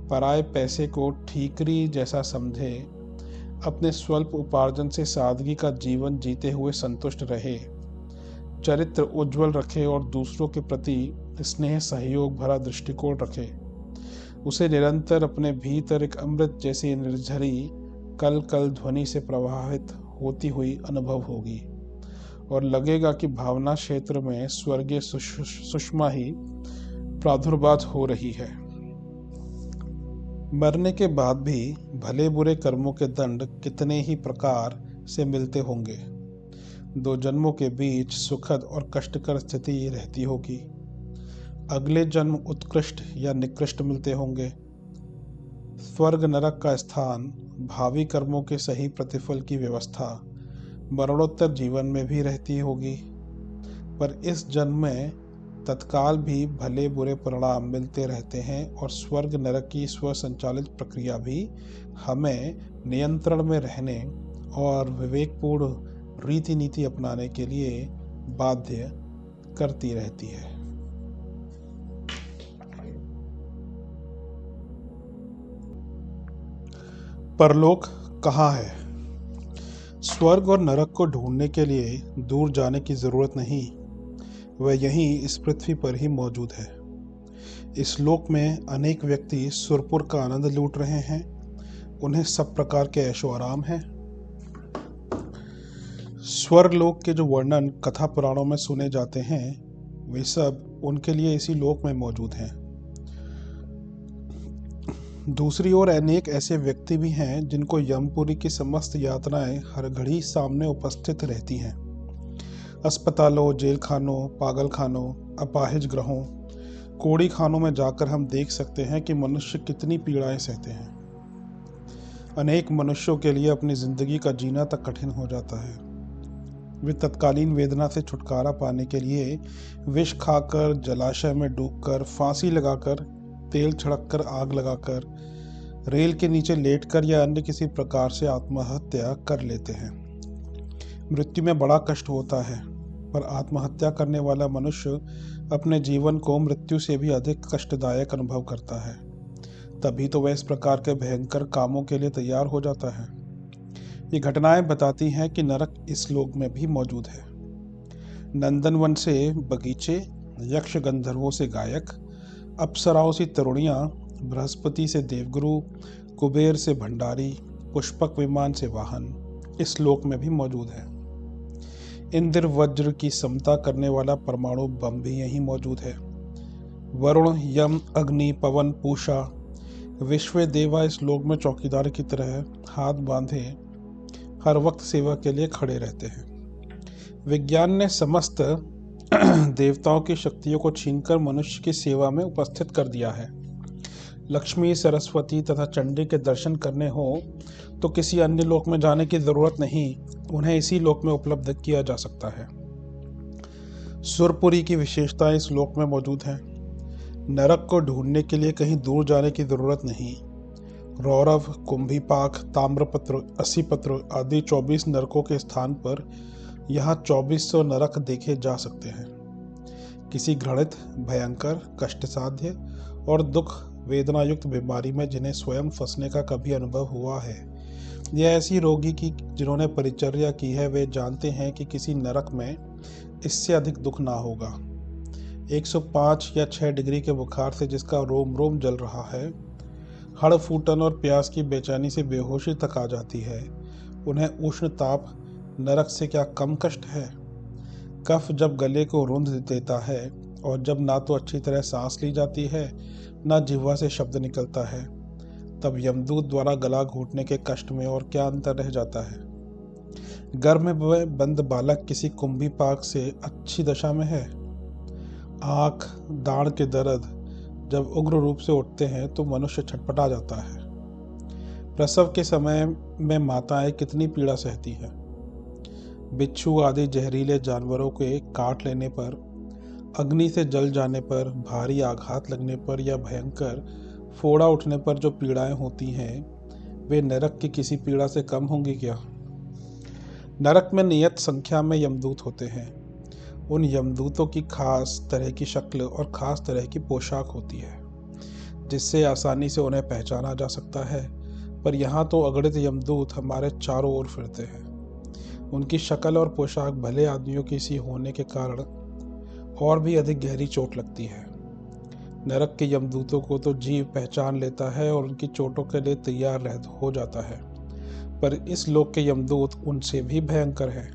पराए पैसे को ठीकरी जैसा समझे, अपने स्वल्प उपार्जन से सादगी का जीवन जीते हुए संतुष्ट रहे, चरित्र उज्जवल रखे और दूसरों के प्रति स्नेह सहयोग भरा दृष्टिकोण रखे, उसे निरंतर अपने भीतर एक अमृत जैसी निर्झरी कल कल ध्वनि से प्रभावित होती हुई अनुभव होगी और लगेगा कि भावना क्षेत्र में स्वर्गीय सुषमा ही प्रादुर्भाव हो रही है। मरने के बाद भी भले बुरे कर्मों के दंड कितने ही प्रकार से मिलते होंगे। दो जन्मों के बीच सुखद और कष्टकर स्थिति रहती होगी। अगले जन्म उत्कृष्ट या निकृष्ट मिलते होंगे। स्वर्ग नरक का स्थान, भावी कर्मों के सही प्रतिफल की व्यवस्था मरणोत्तर जीवन में भी रहती होगी, पर इस जन्म में तत्काल भी भले बुरे परिणाम मिलते रहते हैं और स्वर्ग नरक की स्वसंचालित प्रक्रिया भी हमें नियंत्रण में रहने और विवेकपूर्ण रीति नीति अपनाने के लिए बाध्य करती रहती है। परलोक कहाँ है? स्वर्ग और नरक को ढूंढने के लिए दूर जाने की जरूरत नहीं, वह यहीं इस पृथ्वी पर ही मौजूद है। इस लोक में अनेक व्यक्ति सुरपुर का आनंद लूट रहे हैं। उन्हें सब प्रकार के ऐशो आराम है। स्वर्ग लोक के जो वर्णन कथा पुराणों में सुने जाते हैं, वे सब उनके लिए इसी लोक में मौजूद हैं। दूसरी ओर अनेक ऐसे व्यक्ति भी हैं जिनको यमपुरी की समस्त यातनाएं हर घड़ी सामने उपस्थित रहती हैं। अस्पतालों, जेल खानों, पागल खानों, अपाहिज ग्रहों, कोड़ी खानों में जाकर हम देख सकते हैं कि मनुष्य कितनी पीड़ाएं सहते हैं। अनेक मनुष्यों के लिए अपनी जिंदगी का जीना तक कठिन हो जाता है। वे तत्कालीन वेदना से छुटकारा पाने के लिए विष खाकर, जलाशय में डूबकर, फांसी लगाकर, तेल छिड़ककर, आग लगाकर, रेल के नीचे लेटकर या अन्य किसी प्रकार से आत्महत्या कर लेते हैं। मृत्यु में बड़ा कष्ट होता है, पर आत्महत्या करने वाला मनुष्य अपने जीवन को मृत्यु से भी अधिक कष्टदायक अनुभव करता है। तभी तो वह इस प्रकार के भयंकर कामों के लिए तैयार हो जाता है। ये घटनाएं बताती हैं कि नरक इस लोक में भी मौजूद है। नंदनवन से बगीचे, यक्ष गंधर्वों से गायक, अप्सराओं से तरुणियाँ, बृहस्पति से देवगुरु, कुबेर से भंडारी, पुष्पक विमान से वाहन इस लोक में भी मौजूद है। इंद्र वज्र की समता करने वाला परमाणु बम भी यहीं मौजूद है। वरुण, यम, अग्नि, पवन, पूषा, विश्व देवा इस लोक में चौकीदार की तरह हाथ बांधे हर वक्त सेवा के लिए खड़े रहते हैं। विज्ञान ने समस्त देवताओं की शक्तियों को छीनकर मनुष्य की सेवा में उपस्थित कर दिया है। लक्ष्मी, सरस्वती तथा चंडी के दर्शन करने हो तो किसी अन्य लोक में जाने की जरूरत नहीं, उन्हें इसी लोक में उपलब्ध किया जा सकता है। सुरपुरी की विशेषताएं इस लोक में मौजूद हैं। नरक को ढूंढने के लिए कहीं दूर जाने की जरूरत नहीं। रौरव, कुंभीपाक, ताम्रपत्र, असीपत्र आदि 24 नरकों के स्थान पर यहाँ 2400 नरक देखे जा सकते हैं। किसी घृणित, भयंकर, कष्टसाध्य और दुख वेदनायुक्त बीमारी में जिन्हें स्वयं फंसने का कभी अनुभव हुआ है, यह ऐसी रोगी की जिन्होंने परिचर्या की है, वे जानते हैं कि किसी नरक में इससे अधिक दुख ना होगा। 105 या 6 डिग्री के बुखार से जिसका रोम रोम जल रहा है, हड़ फूटन और प्यास की बेचैनी से बेहोशी तक आ जाती है, उन्हें उष्ण ताप नरक से क्या कम कष्ट है? कफ जब गले को रुंध देता है और जब ना तो अच्छी तरह सांस ली जाती है, ना जिह्वा से शब्द निकलता है, तब यमदूत द्वारा गला घोटने के कष्ट में और क्या अंतर रह जाता है? गर्भ में बंद बालक किसी कुंभीपाक से अच्छी दशा में है? आँख, दाढ़ के दर्द जब उग्र रूप से उठते हैं तो मनुष्य छटपटा जाता है। प्रसव के समय में माताएं कितनी पीड़ा सहती हैं। बिच्छू आदि जहरीले जानवरों के काट लेने पर, अग्नि से जल जाने पर, भारी आघात लगने पर या भयंकर फोड़ा उठने पर जो पीड़ाएं होती हैं, वे नरक की किसी पीड़ा से कम होंगी क्या? नरक में नियत संख्या में यमदूत होते हैं। उन यमदूतों की खास तरह की शक्ल और खास तरह की पोशाक होती है, जिससे आसानी से उन्हें पहचाना जा सकता है। पर यहाँ तो अगणित यमदूत हमारे चारों ओर फिरते हैं। उनकी शक्ल और पोशाक भले आदमियों की सी होने के कारण और भी अधिक गहरी चोट लगती है। नरक के यमदूतों को तो जीव पहचान लेता है और उनकी चोटों के लिए तैयार हो जाता है, पर इस लोक के यमदूत उनसे भी भयंकर हैं।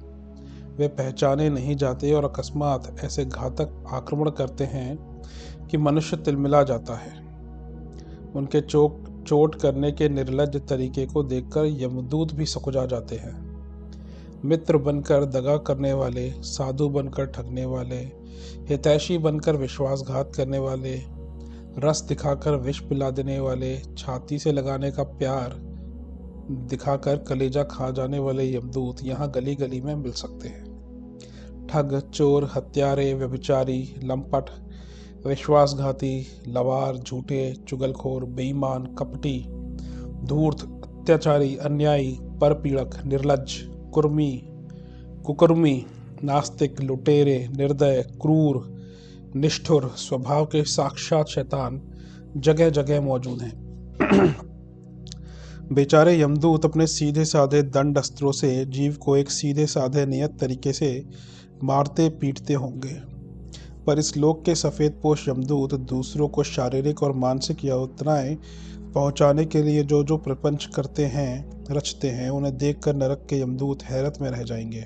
वे पहचाने नहीं जाते और अकस्मात ऐसे घातक आक्रमण करते हैं कि मनुष्य तिलमिला जाता है। उनके चोट करने के निर्लज्ज तरीके को देखकर यमदूत भी सकुचा जाते हैं। मित्र बनकर दगा करने वाले, साधु बनकर ठगने वाले, हितैषी बनकर विश्वासघात करने वाले, रस दिखाकर विष पिला देने वाले, छाती से लगाने का प्यार दिखाकर कलेजा खा जाने वाले यमदूत यहाँ गली गली में मिल सकते हैं। ठग, चोर, हत्यारे, व्यभिचारी, लंपट, विश्वासघाती, लवार, झूठे, चुगलखोर, बेईमान, कपटी, धूर्त, अत्याचारी, अन्यायी, परपीड़क, निर्लज्ज, कुकर्मी, नास्तिक, लुटेरे, निर्दय, क्रूर, निष्ठुर स्वभाव के साक्षात शैतान जगह जगह मौजूद हैं। बेचारे यमदूत अपने सीधे साधे दंड अस्त्रों से जीव को एक सीधे साधे नियत तरीके से मारते पीटते होंगे, पर इस लोक के सफ़ेद पोश यमदूत दूसरों को शारीरिक और मानसिक यातनाएं पहुंचाने के लिए जो जो प्रपंच करते हैं, रचते हैं, उन्हें देखकर नरक के यमदूत हैरत में रह जाएंगे।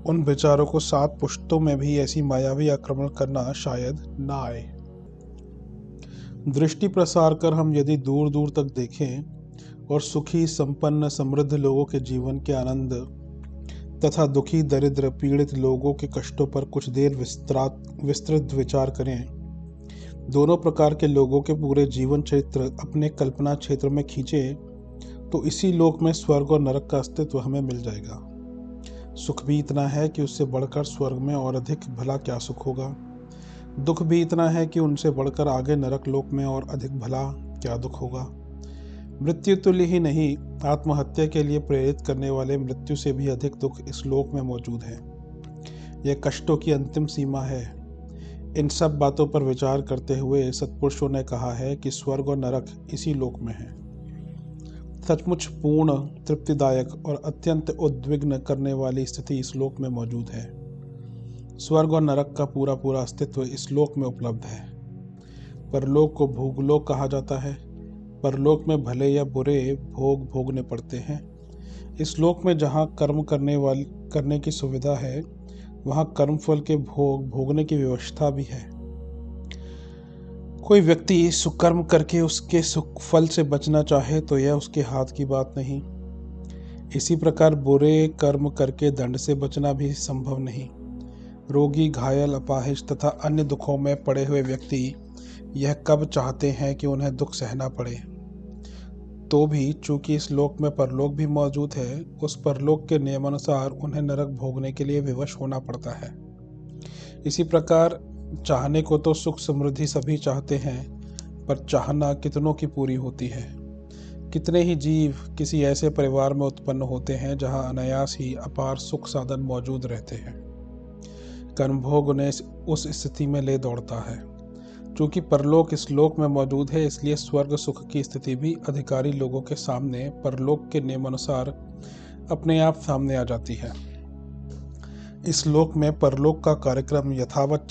उन बेचारों को 7 पुश्तों में भी ऐसी मायावी आक्रमण करना शायद ना आए। दृष्टि प्रसार कर हम यदि दूर दूर तक देखें और सुखी, संपन्न, समृद्ध लोगों के जीवन के आनंद तथा दुखी, दरिद्र, पीड़ित लोगों के कष्टों पर कुछ देर विस्तृत विचार करें, दोनों प्रकार के लोगों के पूरे जीवन चरित्र अपने कल्पना क्षेत्र में खींचे, तो इसी लोक में स्वर्ग और नरक का अस्तित्व हमें मिल जाएगा। सुख भी इतना है कि उससे बढ़कर स्वर्ग में और अधिक भला क्या सुख होगा। दुख भी इतना है कि उनसे बढ़कर आगे नरक लोक में और अधिक भला क्या दुख होगा। मृत्यु तुल्य ही नहीं, आत्महत्या के लिए प्रेरित करने वाले मृत्यु से भी अधिक दुख इस लोक में मौजूद है। यह कष्टों की अंतिम सीमा है। इन सब बातों पर विचार करते हुए सत्पुरुषों ने कहा है कि स्वर्ग और नरक इसी लोक में है। सचमुच पूर्ण, तृप्तिदायक और अत्यंत उद्विग्न करने वाली स्थिति इस लोक में मौजूद है। स्वर्ग और नरक का पूरा पूरा अस्तित्व इस लोक में उपलब्ध है। परलोक को भोगलोक कहा जाता है। परलोक में भले या बुरे भोग भोगने पड़ते हैं। इस लोक में जहाँ कर्म करने की सुविधा है, वहाँ कर्मफल के भोगने की व्यवस्था भी है। कोई व्यक्ति सुकर्म करके उसके सुख फल से बचना चाहे तो यह उसके हाथ की बात नहीं। इसी प्रकार बुरे कर्म करके दंड से बचना भी संभव नहीं। रोगी, घायल, अपाहिज तथा अन्य दुखों में पड़े हुए व्यक्ति यह कब चाहते हैं कि उन्हें दुख सहना पड़े। तो भी चूंकि इस लोक में परलोक भी मौजूद है, उस परलोक के नियमानुसार उन्हें नरक भोगने के लिए विवश होना पड़ता है। इसी प्रकार चाहने को तो सुख समृद्धि सभी चाहते हैं, पर चाहना कितनों की पूरी होती है। कितने ही जीव किसी ऐसे परिवार में उत्पन्न होते हैं जहां अनायास ही अपार सुख साधन मौजूद रहते हैं। कर्मभोग उन्हें उस स्थिति में ले दौड़ता है। चूंकि परलोक इस लोक में मौजूद है, इसलिए स्वर्ग सुख की स्थिति भी अधिकारी लोगों के सामने परलोक के नियमानुसार अपने आप सामने आ जाती है। इस लोक में परलोक का कार्यक्रम यथावत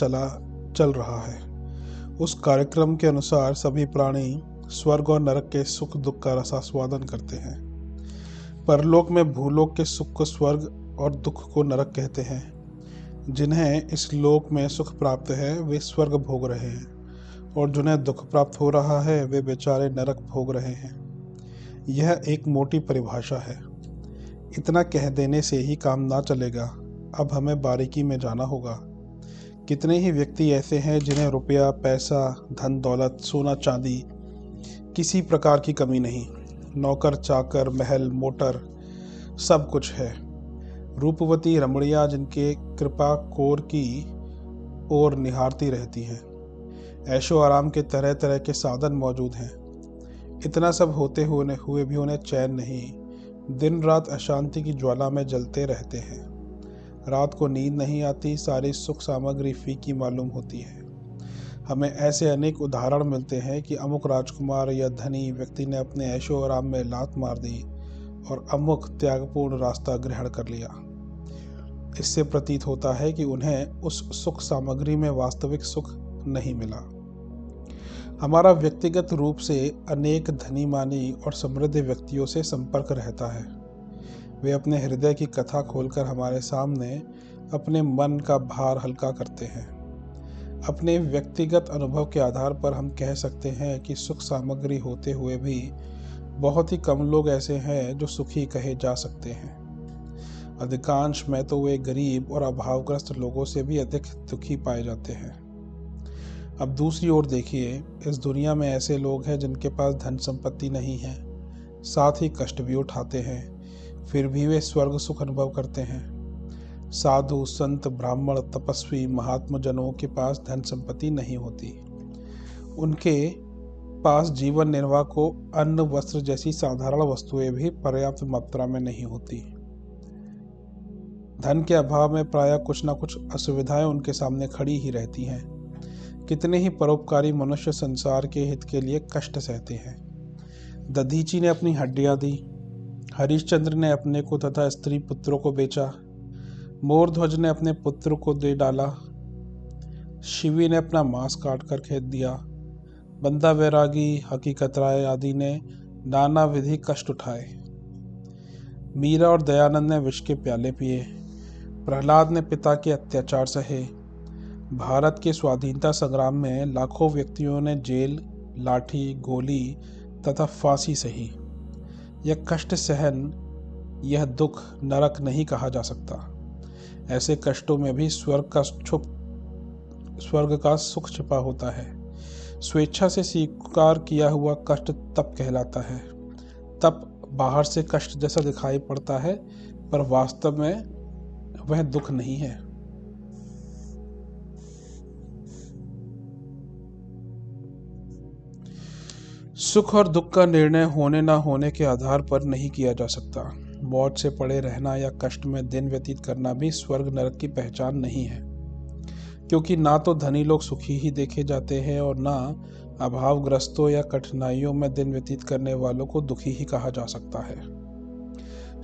चल रहा है। उस कार्यक्रम के अनुसार सभी प्राणी स्वर्ग और नरक के सुख दुख का रसास्वादन करते हैं। परलोक में भूलोक के सुख को स्वर्ग और दुख को नरक कहते हैं। जिन्हें इस लोक में सुख प्राप्त है वे स्वर्ग भोग रहे हैं, और जिन्हें दुख प्राप्त हो रहा है वे बेचारे नरक भोग रहे हैं। यह एक मोटी परिभाषा है। इतना कह देने से ही काम ना चलेगा, अब हमें बारीकी में जाना होगा। कितने ही व्यक्ति ऐसे हैं जिन्हें रुपया, पैसा, धन दौलत, सोना चांदी किसी प्रकार की कमी नहीं, नौकर चाकर, महल, मोटर, सब कुछ है। रूपवती रमणियां जिनके कृपा कोर की ओर निहारती रहती हैं। ऐशो आराम के तरह तरह के साधन मौजूद हैं। इतना सब होते हुए भी उन्हें चैन नहीं। दिन रात अशांति की ज्वाला में जलते रहते हैं। रात को नींद नहीं आती, सारी सुख सामग्री फीकी मालूम होती है। हमें ऐसे अनेक उदाहरण मिलते हैं कि अमुक राजकुमार या धनी व्यक्ति ने अपने ऐशो आराम में लात मार दी और अमुक त्यागपूर्ण रास्ता ग्रहण कर लिया। इससे प्रतीत होता है कि उन्हें उस सुख सामग्री में वास्तविक सुख नहीं मिला। हमारा व्यक्तिगत रूप से अनेक धनी मानी और समृद्ध व्यक्तियों से संपर्क रहता है। वे अपने हृदय की कथा खोलकर हमारे सामने अपने मन का भार हल्का करते हैं। अपने व्यक्तिगत अनुभव के आधार पर हम कह सकते हैं कि सुख सामग्री होते हुए भी बहुत ही कम लोग ऐसे हैं जो सुखी कहे जा सकते हैं। अधिकांश में तो वे गरीब और अभावग्रस्त लोगों से भी अधिक दुखी पाए जाते हैं। अब दूसरी ओर देखिए, इस दुनिया में ऐसे लोग हैं जिनके पास धन संपत्ति नहीं है, साथ ही कष्ट भी उठाते हैं, फिर भी वे स्वर्ग सुख अनुभव करते हैं। साधु, संत, ब्राह्मण, तपस्वी, महात्मा जनों के पास धन संपत्ति नहीं होती। उनके पास जीवन निर्वाह को अन्न, वस्त्र जैसी साधारण वस्तुएं भी पर्याप्त मात्रा में नहीं होती। धन के अभाव में प्रायः कुछ न कुछ असुविधाएं उनके सामने खड़ी ही रहती हैं। कितने ही परोपकारी मनुष्य संसार के हित के लिए कष्ट सहते हैं। दधीची ने अपनी हड्डियां दी, हरिश्चंद्र ने अपने को तथा स्त्री पुत्रों को बेचा, मोरध्वज ने अपने पुत्र को दे डाला, शिवी ने अपना मांस काट कर खेत दिया, बंदा वैरागी, हकीकत राय आदि ने नाना विधि कष्ट उठाए। मीरा और दयानंद ने विष के प्याले पिए, प्रहलाद ने पिता के अत्याचार सहे। भारत के स्वाधीनता संग्राम में लाखों व्यक्तियों ने जेल, लाठी, गोली तथा फांसी सही। यह कष्ट सहन, यह दुख नरक नहीं कहा जा सकता। ऐसे कष्टों में भी स्वर्ग का सुख छिपा होता है। स्वेच्छा से स्वीकार किया हुआ कष्ट तप कहलाता है। तप बाहर से कष्ट जैसा दिखाई पड़ता है, पर वास्तव में वह दुख नहीं है। सुख और दुख का निर्णय होने ना होने के आधार पर नहीं किया जा सकता। मौत से पड़े रहना या कष्ट में दिन व्यतीत करना भी स्वर्ग नरक की पहचान नहीं है, क्योंकि ना तो धनी लोग सुखी ही देखे जाते हैं और ना अभावग्रस्तों या कठिनाइयों में दिन व्यतीत करने वालों को दुखी ही कहा जा सकता है।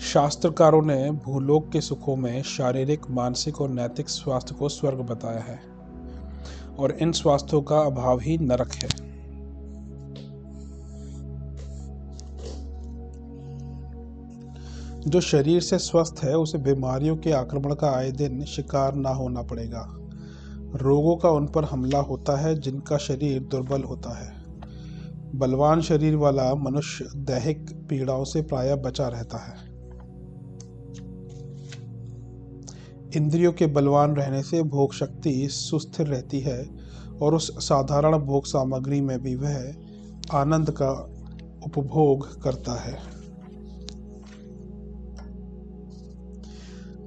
शास्त्रकारों ने भूलोक के सुखों में शारीरिक, मानसिक और नैतिक स्वास्थ्य को स्वर्ग बताया है और इन स्वास्थ्यों का अभाव ही नरक है। जो शरीर से स्वस्थ है उसे बीमारियों के आक्रमण का आए दिन शिकार ना होना पड़ेगा। रोगों का उन पर हमला होता है जिनका शरीर दुर्बल होता है। बलवान शरीर वाला मनुष्य दैहिक पीड़ाओं से प्रायः बचा रहता है। इंद्रियों के बलवान रहने से भोग शक्ति सुस्थिर रहती है और उस साधारण भोग सामग्री में भी वह आनंद का उपभोग करता है।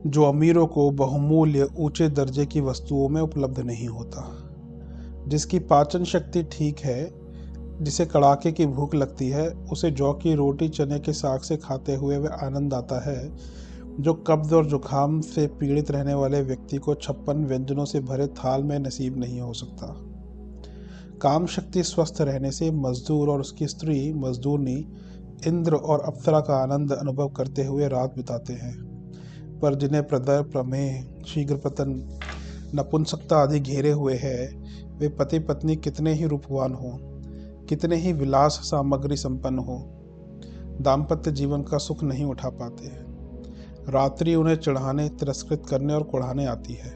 जो अमीरों को बहुमूल्य ऊंचे दर्जे की वस्तुओं में उपलब्ध नहीं होता। जिसकी पाचन शक्ति ठीक है, जिसे कड़ाके की भूख लगती है, उसे जौ की रोटी चने के साग से खाते हुए वह आनंद आता है। जो कब्ज और जुखाम से पीड़ित रहने वाले व्यक्ति को 56 व्यंजनों से भरे थाल में नसीब नहीं हो सकता। काम शक्ति स्वस्थ रहने से मजदूर और उसकी स्त्री मजदूरनी इंद्र और अप्सरा का आनंद अनुभव करते हुए रात बिताते हैं। पर जिन्हें प्रदय, प्रमेह, शीघ्र पतन, नपुंसकता आदि घेरे हुए है, वे पति पत्नी कितने ही रूपवान हो, कितने ही विलास सामग्री संपन्न हो, दाम्पत्य जीवन का सुख नहीं उठा पाते। रात्रि उन्हें चढ़ाने, तिरस्कृत करने और कुढ़ाने आती है।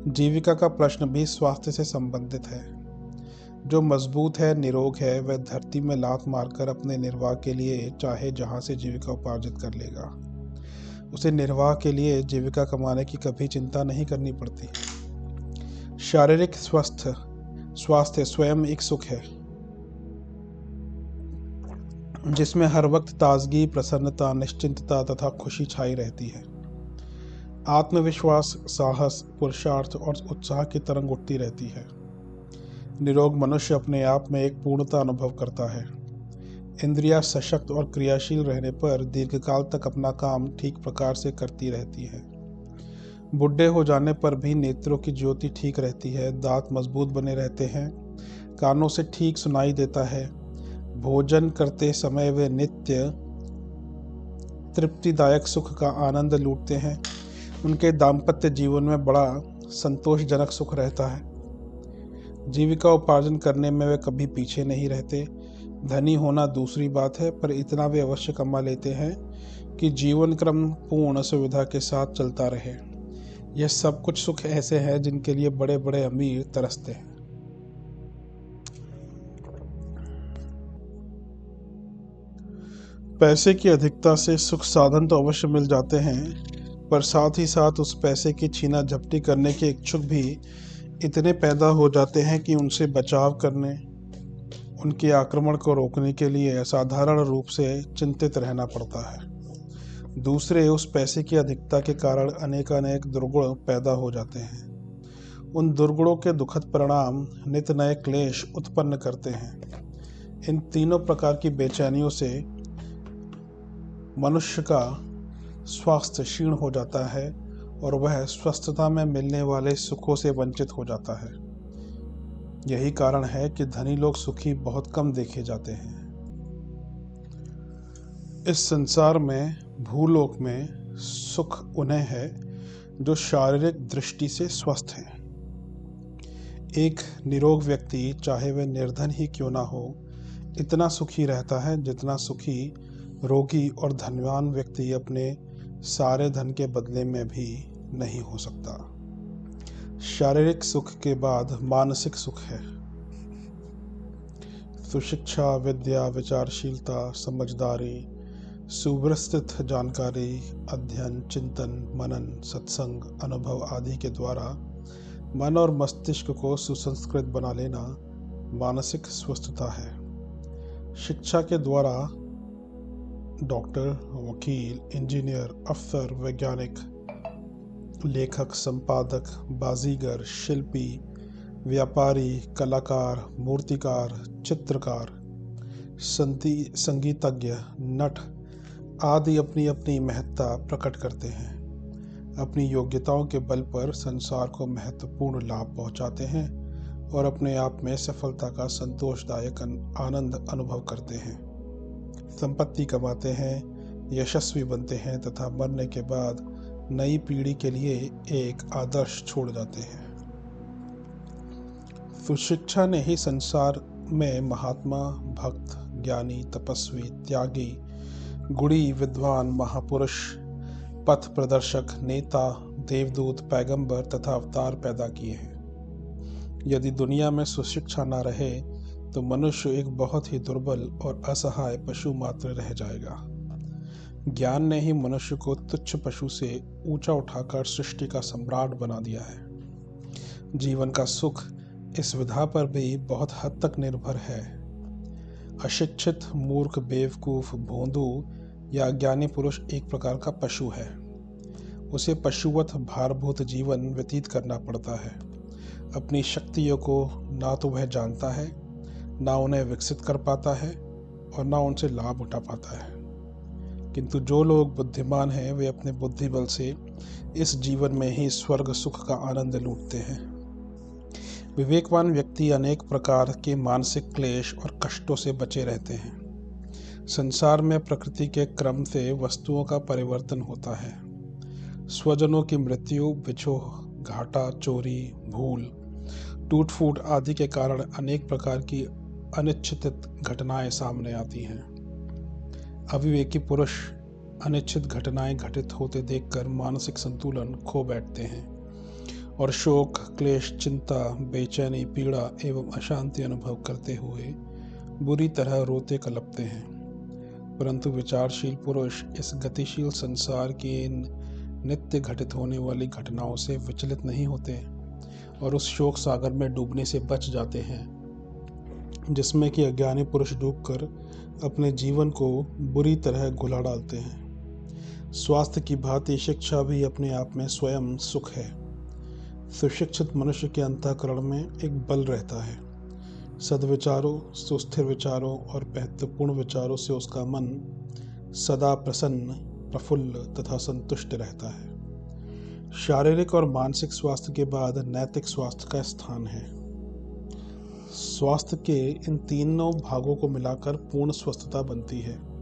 जीविका का प्रश्न भी स्वास्थ्य से संबंधित है। जो मजबूत है, निरोग है, वह धरती में लात मारकर अपने निर्वाह के लिए चाहे जहां से जीविका उपार्जित कर लेगा। उसे निर्वाह के लिए जीविका कमाने की कभी चिंता नहीं करनी पड़ती। शारीरिक स्वास्थ्य स्वयं एक सुख है। जिसमें हर वक्त ताजगी, प्रसन्नता, निश्चिंतता तथा खुशी छाई रहती है। आत्मविश्वास, साहस, पुरुषार्थ और उत्साह की तरंग उठती रहती है। निरोग मनुष्य अपने आप में एक पूर्णता अनुभव करता है। इंद्रियां सशक्त और क्रियाशील रहने पर दीर्घकाल तक अपना काम ठीक प्रकार से करती रहती है। बुढ़े हो जाने पर भी नेत्रों की ज्योति ठीक रहती है, दांत मजबूत बने रहते हैं, कानों से ठीक सुनाई देता है। भोजन करते समय वे नित्य तृप्तिदायक सुख का आनंद लूटते हैं। उनके दाम्पत्य जीवन में बड़ा संतोषजनक सुख रहता है। जीविका उपार्जन करने में वे कभी पीछे नहीं रहते। धनी होना दूसरी बात है, पर इतना वे अवश्य कमा लेते हैं कि जीवन क्रम पूर्ण सुविधा के साथ चलता रहे। यह सब कुछ सुख ऐसे हैं जिनके लिए बड़े बड़े अमीर तरसते हैं। पैसे की अधिकता से सुख साधन तो अवश्य मिल जाते हैं, पर साथ ही साथ उस पैसे की छीना झपटी करने के इच्छुक भी इतने पैदा हो जाते हैं कि उनसे बचाव करने, उनके आक्रमण को रोकने के लिए असाधारण रूप से चिंतित रहना पड़ता है। दूसरे उस पैसे की अधिकता के कारण अनेकानेक दुर्गुण पैदा हो जाते हैं। उन दुर्गुणों के दुखद परिणाम नित नए क्लेश उत्पन्न करते हैं। इन तीनों प्रकार की बेचैनियों से मनुष्य का स्वास्थ्य क्षीण हो जाता है और वह स्वस्थता में मिलने वाले सुखों से वंचित हो जाता है। यही कारण है कि धनी लोग सुखी बहुत कम देखे जाते हैं। इस संसार में, भूलोक में, सुख उन्हें है जो शारीरिक दृष्टि से स्वस्थ हैं। एक निरोग व्यक्ति, चाहे वह निर्धन ही क्यों ना हो, इतना सुखी रहता है जितना सुखी रोगी और धनवान व्यक्ति अपने सारे धन के बदले में भी नहीं हो सकता। शारीरिक सुख के बाद मानसिक सुख है। सुशिक्षा, विद्या, विचारशीलता, समझदारी, सुव्यवस्थित जानकारी, अध्ययन, चिंतन, मनन, सत्संग, अनुभव आदि के द्वारा मन और मस्तिष्क को सुसंस्कृत बना लेना मानसिक स्वस्थता है। शिक्षा के द्वारा डॉक्टर, वकील, इंजीनियर, अफसर, वैज्ञानिक, लेखक, संपादक, बाजीगर, शिल्पी, व्यापारी, कलाकार, मूर्तिकार, चित्रकार, संगीतज्ञ, नट आदि अपनी अपनी महत्ता प्रकट करते हैं। अपनी योग्यताओं के बल पर संसार को महत्वपूर्ण लाभ पहुंचाते हैं और अपने आप में सफलता का संतोषदायक आनंद अनुभव करते हैं। संपत्ति कमाते हैं, यशस्वी बनते हैं तथा मरने के बाद नई पीढ़ी के लिए एक आदर्श छोड़ जाते हैं। सुशिक्षा ने ही संसार में महात्मा, भक्त, ज्ञानी, तपस्वी, त्यागी, गुणी, विद्वान, महापुरुष, पथ प्रदर्शक, नेता, देवदूत, पैगंबर तथा अवतार पैदा किए हैं। यदि दुनिया में सुशिक्षा न रहे तो मनुष्य एक बहुत ही दुर्बल और असहाय पशु मात्र रह जाएगा। ज्ञान ने ही मनुष्य को तुच्छ पशु से ऊंचा उठाकर सृष्टि का सम्राट बना दिया है। जीवन का सुख इस विधा पर भी बहुत हद तक निर्भर है। अशिक्षित, मूर्ख, बेवकूफ, भोंदू या ज्ञानी पुरुष एक प्रकार का पशु है। उसे पशुवत भारभूत जीवन व्यतीत करना पड़ता है। अपनी शक्तियों को ना तो वह जानता है, ना उन्हें विकसित कर पाता है और ना उनसे लाभ उठा पाता है। किंतु जो लोग बुद्धिमान हैं वे अपने बुद्धि बल से इस जीवन में ही स्वर्ग सुख का आनंद लूटते हैं। विवेकवान व्यक्ति अनेक प्रकार के मानसिक क्लेश और कष्टों से बचे रहते हैं। संसार में प्रकृति के क्रम से वस्तुओं का परिवर्तन होता है। स्वजनों की मृत्यु, बिछोह, घाटा, चोरी, भूल, टूट फूट आदि के कारण अनेक प्रकार की अनिच्छित घटनाएं सामने आती हैं। अविवेकी पुरुष अनिच्छित घटनाएं घटित होते देखकर मानसिक संतुलन खो बैठते हैं और शोक, क्लेश, चिंता, बेचैनी, पीड़ा एवं अशांति अनुभव करते हुए बुरी तरह रोते कलपते हैं। परंतु विचारशील पुरुष इस गतिशील संसार की इन नित्य घटित होने वाली घटनाओं से विचलित नहीं होते और उस शोक सागर में डूबने से बच जाते हैं जिसमें कि अज्ञानी पुरुष डूबकर अपने जीवन को बुरी तरह घुला डालते हैं। स्वास्थ्य की भांति शिक्षा भी अपने आप में स्वयं सुख है। सुशिक्षित मनुष्य के अंतःकरण में एक बल रहता है। सद्विचारों, सुस्थिर विचारों और महत्वपूर्ण विचारों से उसका मन सदा प्रसन्न, प्रफुल्ल तथा संतुष्ट रहता है। शारीरिक और मानसिक स्वास्थ्य के बाद नैतिक स्वास्थ्य का स्थान है। स्वास्थ्य के इन तीनों भागों को मिलाकर पूर्ण स्वस्थता बनती है।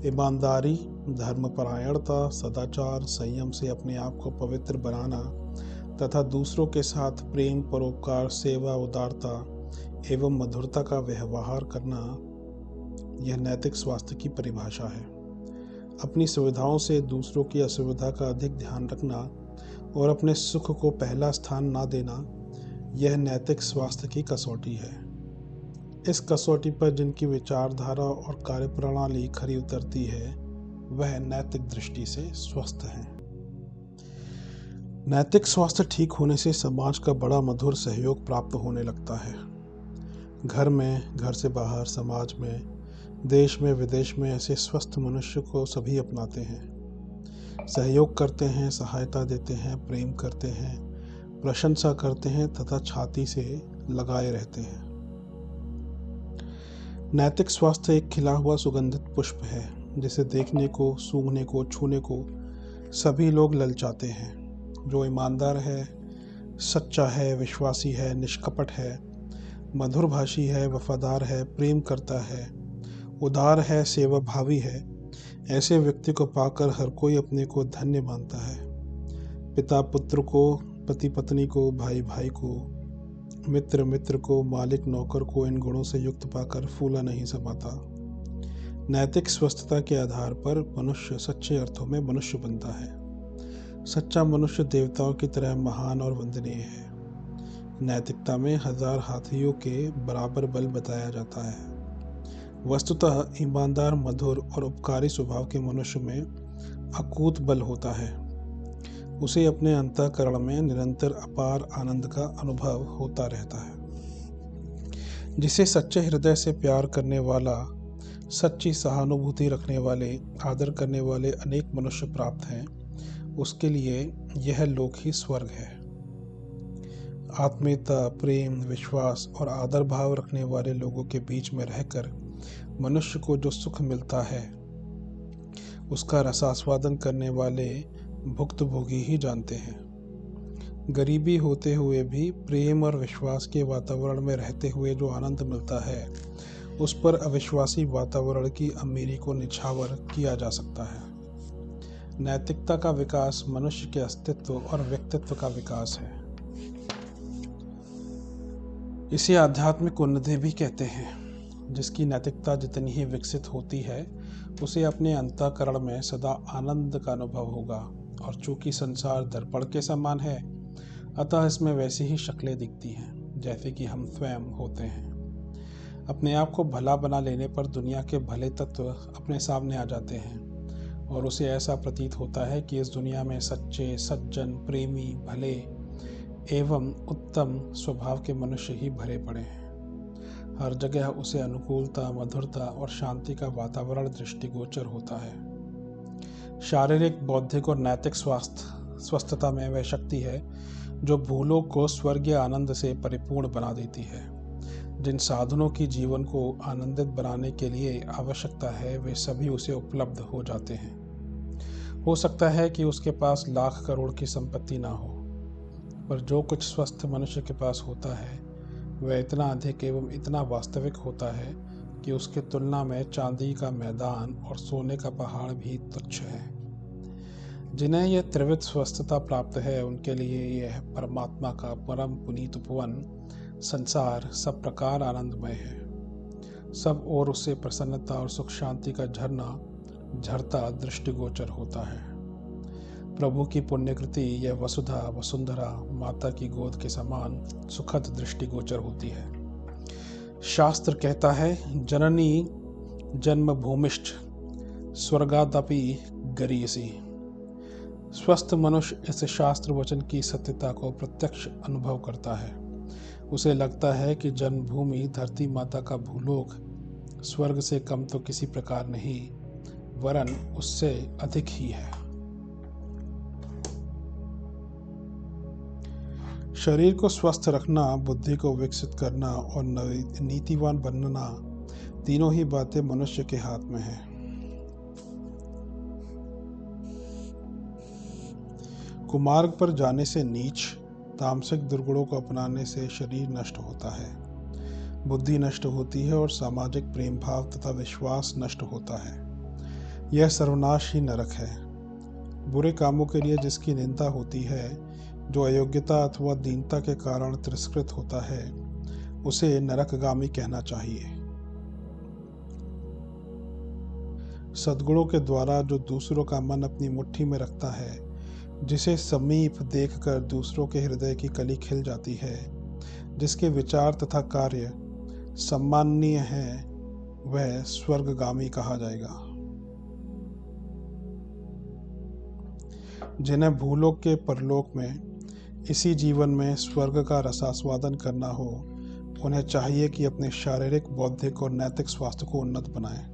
ईमानदारी, धर्मपरायणता, सदाचार, संयम से अपने आप को पवित्र बनाना तथा दूसरों के साथ प्रेम, परोपकार, सेवा, उदारता एवं मधुरता का व्यवहार करना, यह नैतिक स्वास्थ्य की परिभाषा है। अपनी सुविधाओं से दूसरों की असुविधा का अधिक ध्यान रखना और अपने सुख को पहला स्थान ना देना, यह नैतिक स्वास्थ्य की कसौटी है। इस कसौटी पर जिनकी विचारधारा और कार्यप्रणाली खरी उतरती है, वह नैतिक दृष्टि से स्वस्थ हैं। नैतिक स्वास्थ्य ठीक होने से समाज का बड़ा मधुर सहयोग प्राप्त होने लगता है। घर में, घर से बाहर, समाज में, देश में, विदेश में ऐसे स्वस्थ मनुष्य को सभी अपनाते हैं, सहयोग करते हैं, सहायता देते हैं, प्रेम करते हैं, प्रशंसा करते हैं तथा छाती से लगाए रहते हैं। नैतिक स्वास्थ्य एक खिला हुआ सुगंधित पुष्प है, जिसे देखने को, सूंघने को, छूने को सभी लोग ललचाते हैं। जो ईमानदार है, सच्चा है, विश्वासी है, निष्कपट है, मधुरभाषी है, वफादार है, प्रेम करता है, उदार है, सेवाभावी है, ऐसे व्यक्ति को पाकर हर कोई अपने को धन्य मानता है। पिता पुत्र को, पति पत्नी को, भाई भाई को, मित्र मित्र को, मालिक नौकर को इन गुणों से युक्त पाकर फूला नहीं समाता। नैतिक स्वस्थता के आधार पर मनुष्य सच्चे अर्थों में मनुष्य बनता है। सच्चा मनुष्य देवताओं की तरह महान और वंदनीय है। नैतिकता में 1000 हाथियों के बराबर बल बताया जाता है। वस्तुतः ईमानदार, मधुर और उपकारी स्वभाव के मनुष्य में अकूत बल होता है। उसे अपने अंतःकरण में निरंतर अपार आनंद का अनुभव होता रहता है। जिसे सच्चे हृदय से प्यार करने वाला, सच्ची सहानुभूति रखने वाले, आदर करने वाले अनेक मनुष्य प्राप्त हैं, उसके लिए यह लोक ही स्वर्ग है। आत्मीयता, प्रेम, विश्वास और आदर भाव रखने वाले लोगों के बीच में रहकर मनुष्य को जो सुख मिलता है, उसका रसास्वादन करने वाले भुक्तभोगी ही जानते हैं। गरीबी होते हुए भी प्रेम और विश्वास के वातावरण में रहते हुए जो आनंद मिलता है, उस पर अविश्वासी वातावरण की अमीरी को निछावर किया जा सकता है। नैतिकता का विकास मनुष्य के अस्तित्व और व्यक्तित्व का विकास है। इसे आध्यात्मिक उन्नति भी कहते हैं। जिसकी नैतिकता जितनी ही विकसित होती है, उसे अपने अंतःकरण में सदा आनंद का अनुभव होगा। और चूंकि संसार दर्पण के समान है, अतः इसमें वैसी ही शक्लें दिखती हैं जैसे कि हम स्वयं होते हैं। अपने आप को भला बना लेने पर दुनिया के भले तत्व अपने सामने आ जाते हैं और उसे ऐसा प्रतीत होता है कि इस दुनिया में सच्चे, सज्जन, प्रेमी, भले एवं उत्तम स्वभाव के मनुष्य ही भरे पड़े हैं। हर जगह उसे अनुकूलता, मधुरता और शांति का वातावरण दृष्टिगोचर होता है। शारीरिक, बौद्धिक और नैतिक स्वस्थता में वह शक्ति है जो भूलोक को स्वर्गीय आनंद से परिपूर्ण बना देती है। जिन साधनों की जीवन को आनंदित बनाने के लिए आवश्यकता है, वे सभी उसे उपलब्ध हो जाते हैं। हो सकता है कि उसके पास लाख करोड़ की संपत्ति ना हो, पर जो कुछ स्वस्थ मनुष्य के पास होता है, वह इतना अधिक एवं इतना वास्तविक होता है कि उसके तुलना में चांदी का मैदान और सोने का पहाड़ भी तुच्छ है। जिन्हें यह त्रिविध स्वस्थता प्राप्त है, उनके लिए यह परमात्मा का परम पुनीत उपवन संसार सब प्रकार आनंदमय है। सब ओर उससे प्रसन्नता और सुख शांति का झरना झरता दृष्टिगोचर होता है। प्रभु की पुण्यकृति यह वसुधा वसुंधरा माता की गोद के समान सुखद दृष्टिगोचर होती है। शास्त्र कहता है, जननी जन्मभूमिश्च स्वर्गादपि गरीयसी। स्वस्थ मनुष्य इस शास्त्र वचन की सत्यता को प्रत्यक्ष अनुभव करता है। उसे लगता है कि जन्मभूमि धरती माता का भूलोक स्वर्ग से कम तो किसी प्रकार नहीं, वरन उससे अधिक ही है। शरीर को स्वस्थ रखना, बुद्धि को विकसित करना और नीतिवान बनना, तीनों ही बातें मनुष्य के हाथ में हैं। कुमार्ग पर जाने से नीच, तामसिक दुर्गुणों को अपनाने से शरीर नष्ट होता है, बुद्धि नष्ट होती है और सामाजिक प्रेम भाव तथा विश्वास नष्ट होता है। यह सर्वनाश ही नरक है। बुरे कामों के लिए जिसकी निंदा होती है, जो अयोग्यता अथवा दीनता के कारण तिरस्कृत होता है, उसे नरकगामी कहना चाहिए। सद्गुणों के द्वारा जो दूसरों का मन अपनी मुट्ठी में रखता है, जिसे समीप देखकर दूसरों के हृदय की कली खिल जाती है, जिसके विचार तथा कार्य सम्माननीय हैं, वह स्वर्गगामी कहा जाएगा। जिन्हें भूलोक के परलोक में इसी जीवन में स्वर्ग का रसास्वादन करना हो, उन्हें चाहिए कि अपने शारीरिक, बौद्धिक और नैतिक स्वास्थ्य को उन्नत बनाएं।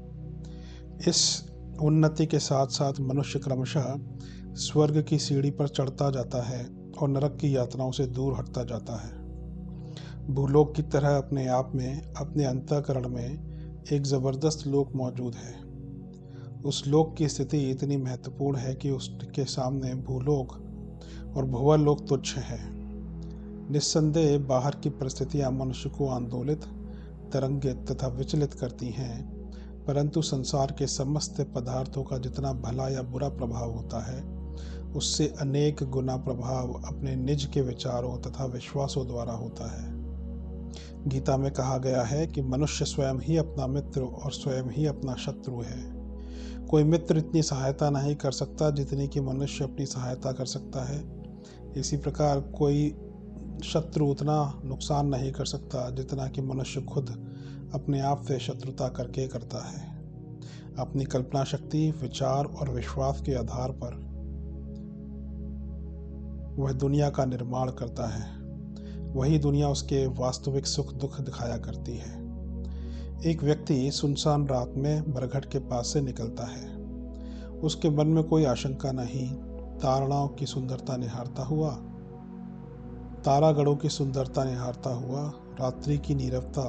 इस उन्नति के साथ साथ मनुष्य क्रमशः स्वर्ग की सीढ़ी पर चढ़ता जाता है और नरक की यातनाओं से दूर हटता जाता है। भूलोक की तरह अपने आप में, अपने अंतःकरण में एक जबरदस्त लोक मौजूद है। उस लोक की स्थिति इतनी महत्वपूर्ण है कि उसके सामने भूलोक और भुवरलोक तुच्छ है। निस्संदेह बाहर की परिस्थितियां मनुष्य को आंदोलित, तरंगित तथा विचलित करती हैं, परंतु संसार के समस्त पदार्थों का जितना भला या बुरा प्रभाव होता है, उससे अनेक गुना प्रभाव अपने निज के विचारों तथा विश्वासों द्वारा होता है। गीता में कहा गया है कि मनुष्य स्वयं ही अपना मित्र और स्वयं ही अपना शत्रु है। कोई मित्र इतनी सहायता नहीं कर सकता जितनी कि मनुष्य अपनी सहायता कर सकता है। इसी प्रकार कोई शत्रु उतना नुकसान नहीं कर सकता जितना कि मनुष्य खुद अपने आप से शत्रुता करके करता है। अपनी कल्पना शक्ति, विचार और विश्वास के आधार पर वह दुनिया का निर्माण करता है। वही दुनिया उसके वास्तविक सुख दुख दिखाया करती है। एक व्यक्ति सुनसान रात में बरगद के पास से निकलता है। उसके मन में कोई आशंका नहीं, ताराओं की सुंदरता निहारता हुआ, तारागणों की सुंदरता निहारता हुआ, रात्रि की नीरवता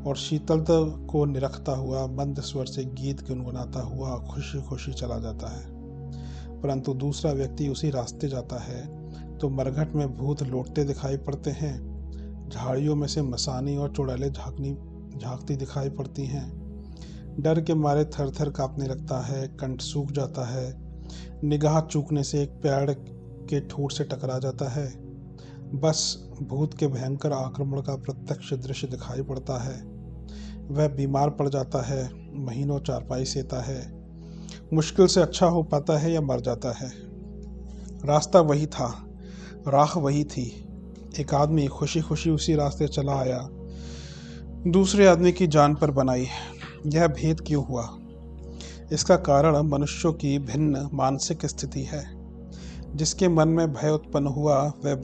और शीतलता को निरखता हुआ, मंद स्वर से गीत गुनगुनाता हुआ खुशी खुशी चला जाता है। परंतु दूसरा व्यक्ति उसी रास्ते जाता है तो मरघट में भूत लौटते दिखाई पड़ते हैं। झाड़ियों में से मसानी और चुड़ैलें झांकती दिखाई पड़ती हैं। डर के मारे थर थर कांपने लगता है, कंठ सूख जाता है, निगाह चूकने से एक पेड़ के ठूंठ से टकरा जाता है। बस भूत के भयंकर आक्रमण का प्रत्यक्ष दृश्य दिखाई पड़ता है। वह बीमार पड़ जाता है, महीनों चारपाई सेता है, मुश्किल से अच्छा हो पाता है या मर जाता है। रास्ता वही था, राह वही थी। एक आदमी खुशी खुशी उसी रास्ते चला आया, दूसरे आदमी की जान पर बनाई। यह भेद क्यों हुआ? इसका कारण मनुष्यों की भिन्न मानसिक स्थिति है। जिसके मन में भय उत्पन्न हुआ, वह